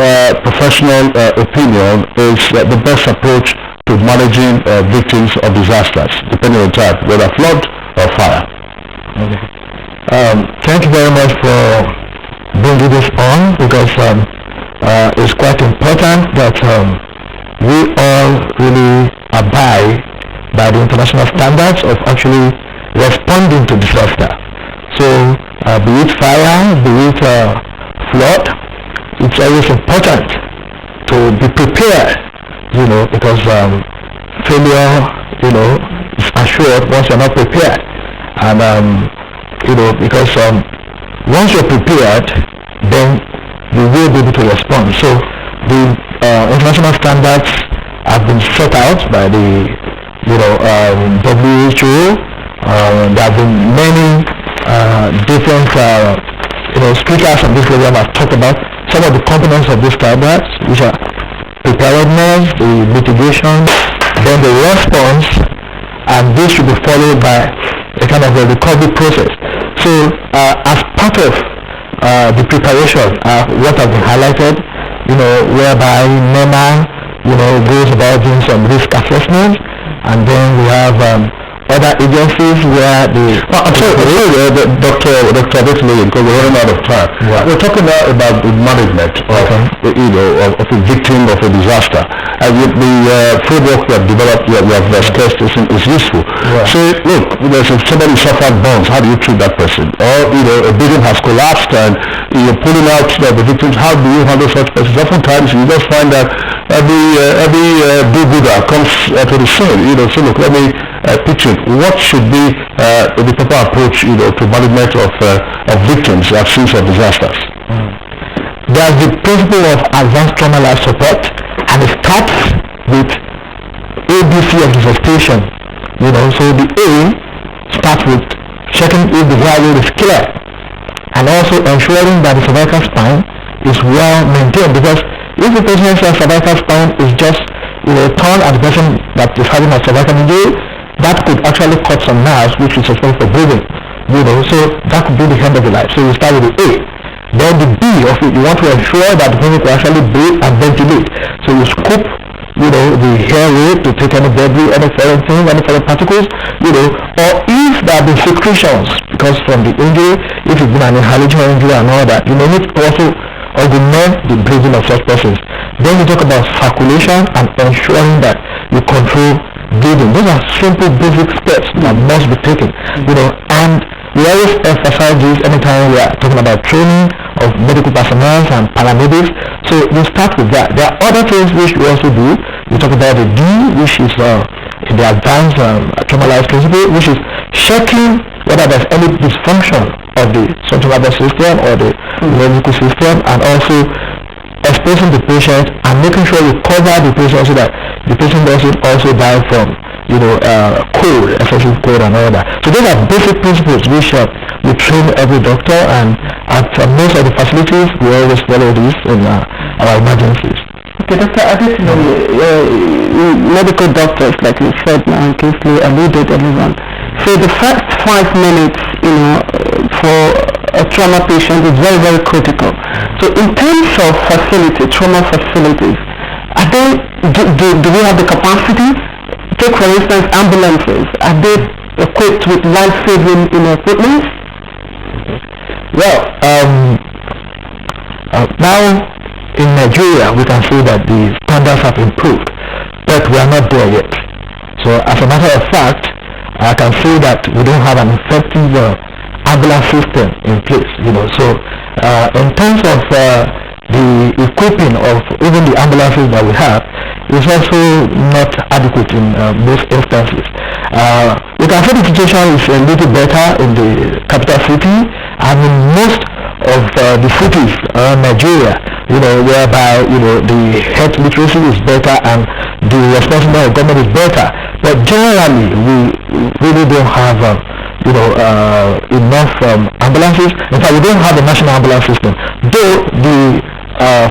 professional opinion, is the best approach to managing victims of disasters, depending on type, whether flood or fire? Okay. Thank you very much for bringing this on, because it's quite important that we all really abide by the international standards of actually responding to disaster. So, be it fire, be it flood, it's always important to be prepared, because failure, is assured once you're not prepared. And, because once you're prepared, then you will be able to respond. So the international standards have been set out by the, WHO. There have been many different, speakers on this program have talked about some of the components of these standards, which are preparedness, the mitigation, then the response, and this should be followed by a kind of a recovery process. So as part of the preparation, what has been highlighted, whereby NEMA, goes about doing some risk assessment, and then we have other agencies where the... I'm sorry, Dr. Abuja, because we're running out of time. Yeah. We're talking now about the management of, of a victim of a disaster. And the framework you have developed, you have discussed is useful. Yeah. So, look, if somebody suffered burns, how do you treat that person? Or, a building has collapsed and you're pulling out the victims, how do you handle such persons? Oftentimes, you just find that every do-gooder comes to the scene, so look, let me pitch it. What should be the proper approach, to management of victims at scenes of disasters? There's the principle of advanced trauma life support, and it starts with ABC of devastation. So the A starts with checking if the value is clear, and also ensuring that the cervical spine is well maintained, because if the patient's cervical spine is just torn at the person that is having a cervical injury, that could actually cut some nerves which is responsible for breathing. So that could be the end of the life. So you start with the A. Then the B of it, you want to ensure that the patient can actually breathe and ventilate. So you scoop, the airway to take any debris, any foreign things, any foreign particles, or if there have been secretions, because from the injury, if it's been an inhalation injury and all that, you may need to also augment the breathing of such persons. Then we talk about circulation and ensuring that you control breathing. Those are simple basic steps that must be taken, and we always emphasize this anytime we are talking about training of medical personnel and paramedics. So we start with that. There are other things which we also do. We talk about the D, which is the advanced trauma life principle, which is checking whether there's any dysfunction of the central nervous system or the medical system, and also exposing the patient and making sure we cover the patient so that the patient doesn't also die from code, excessive code and all that. So those are basic principles which we train every doctor, and at most of the facilities we always follow this in our emergencies. Okay, Dr. Adesina, medical doctors, like you said now, and Kingsley alluded earlier on, so the first 5 minutes, for a trauma patient is very, very critical. So in terms of trauma facilities, do we have the capacity? Take for instance ambulances. Are they equipped with life-saving equipment? Well, now in Nigeria we can see that the standards have improved, but we are not there yet. So as a matter of fact, I can say that we don't have an effective ambulance system in place. So in terms of the equipping of even the ambulances that we have is also not adequate in most instances. We can say the situation is a little better in the capital city and in most of the cities around Nigeria, whereby the health literacy is better and the responsibility of government is better. But generally, we really don't have enough ambulances. In fact, we don't have a national ambulance system, though the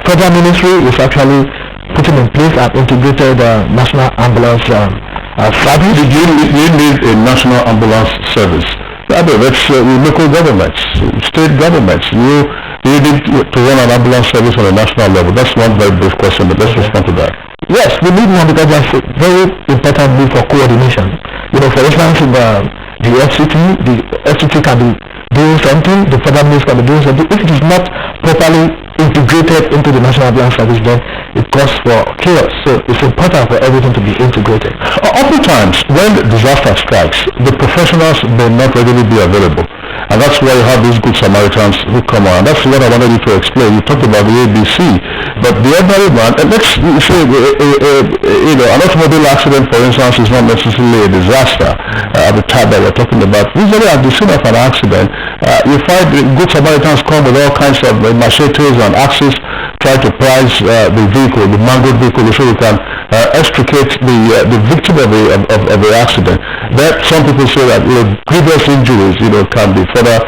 federal ministry is actually putting in place an integrated national ambulance service. You need a national ambulance service. That's local governments, state governments. You need to run an ambulance service on a national level. That's one very brief question, but let's respond to that. Yes, we need one because that's a very important need for coordination. For instance, in the FCT can be doing something, the federal ministry can be doing something. If it is not properly integrated into the national ambulance service, then it causes for chaos. So it's important for everything to be integrated. Oftentimes, when disaster strikes, the professionals may not readily be available. And that's why you have these good Samaritans who come on. And that's what I wanted you to explain. You talked about the ABC, but the ordinary man, and let's say, an automobile accident, for instance, is not necessarily a disaster at the time that we're talking about. Usually at the scene of an accident, you find good Samaritans come with all kinds of machetes and axes, try to prize the vehicle, the mangled vehicle, so you can extricate the victim of the accident. That some people say that grievous injuries, can be further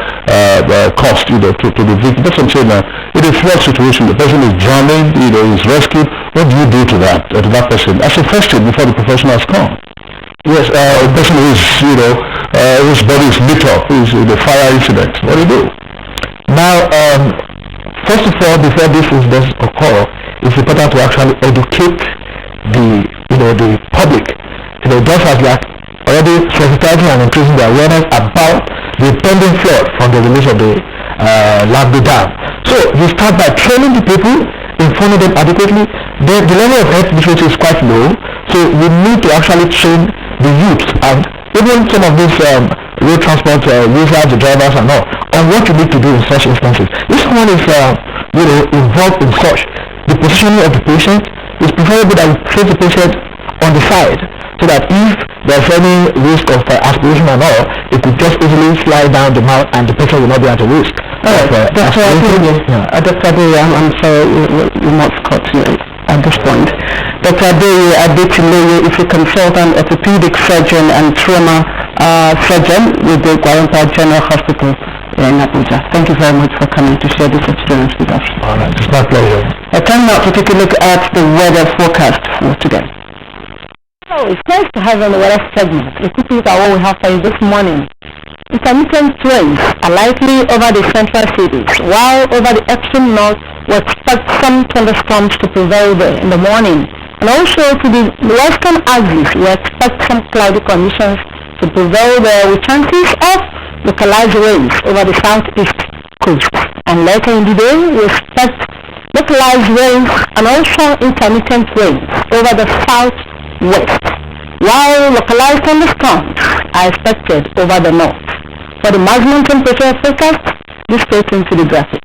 cost, to the victim. That's what I'm saying now. In a flood situation, the person is drowning, is rescued. What do you do to that person? As a first aid before the professionals come. Yes, a person who is, whose body is lit up, who is in a fire incident. What do you do? Now, first of all, before this incident occur, it's important to actually educate the public. Just as we are already sensitizing and increasing the awareness about the impending flood from the release of the Lagdo Dam. So we start by training the people, informing them adequately. The level of health literacy is quite low, so we need to actually train the youth and even some of these road transport users, the drivers and all, on what you need to do in such instances. If someone is involved in such, the positioning of the patient is preferable that you place the patient on the side, so that if there's any risk of aspiration and all, it could just easily slide down the mouth and the patient will not be at a risk. Dr. Adeye, I'm sorry, we must cut you at this point. Dr. Adeye is a consultant orthopedic surgeon and trauma surgeon with the Guarampa General Hospital in Abuja. Thank you very much for coming to share this experience with us. All right, it's my pleasure. Time now to take a look at the weather forecast for today. So it's nice to have on the weather segment. A quick look at what we have for you this morning. Intermittent rains are likely over the central cities, while over the extreme north we expect some thunderstorms to prevail there in the morning. And also to the western axis we expect some cloudy conditions to prevail there with chances of localized rains over the southeast coast. And later in the day we expect localized rains and also intermittent rains over the southwest, while localized thunderstorms are expected over the north. For the maximum temperature forecast, this goes into the graphics.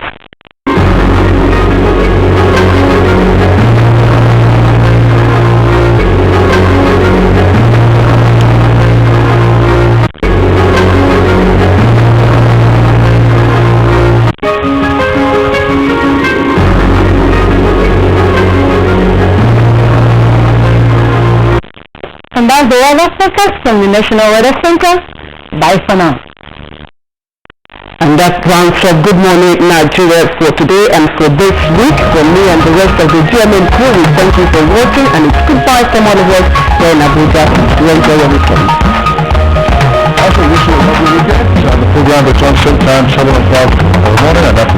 And that's the weather forecast from the National Weather Center. Bye for now. And that rounds up Good Morning Nigeria for today and for this week. From me and the rest of the GMN crew, we thank you for watching, and it's goodbye from all of us here in Abuja. You enjoy your weekend. Also, wish you a lovely weekend. The program returns same time, 7 o'clock in the morning, and that's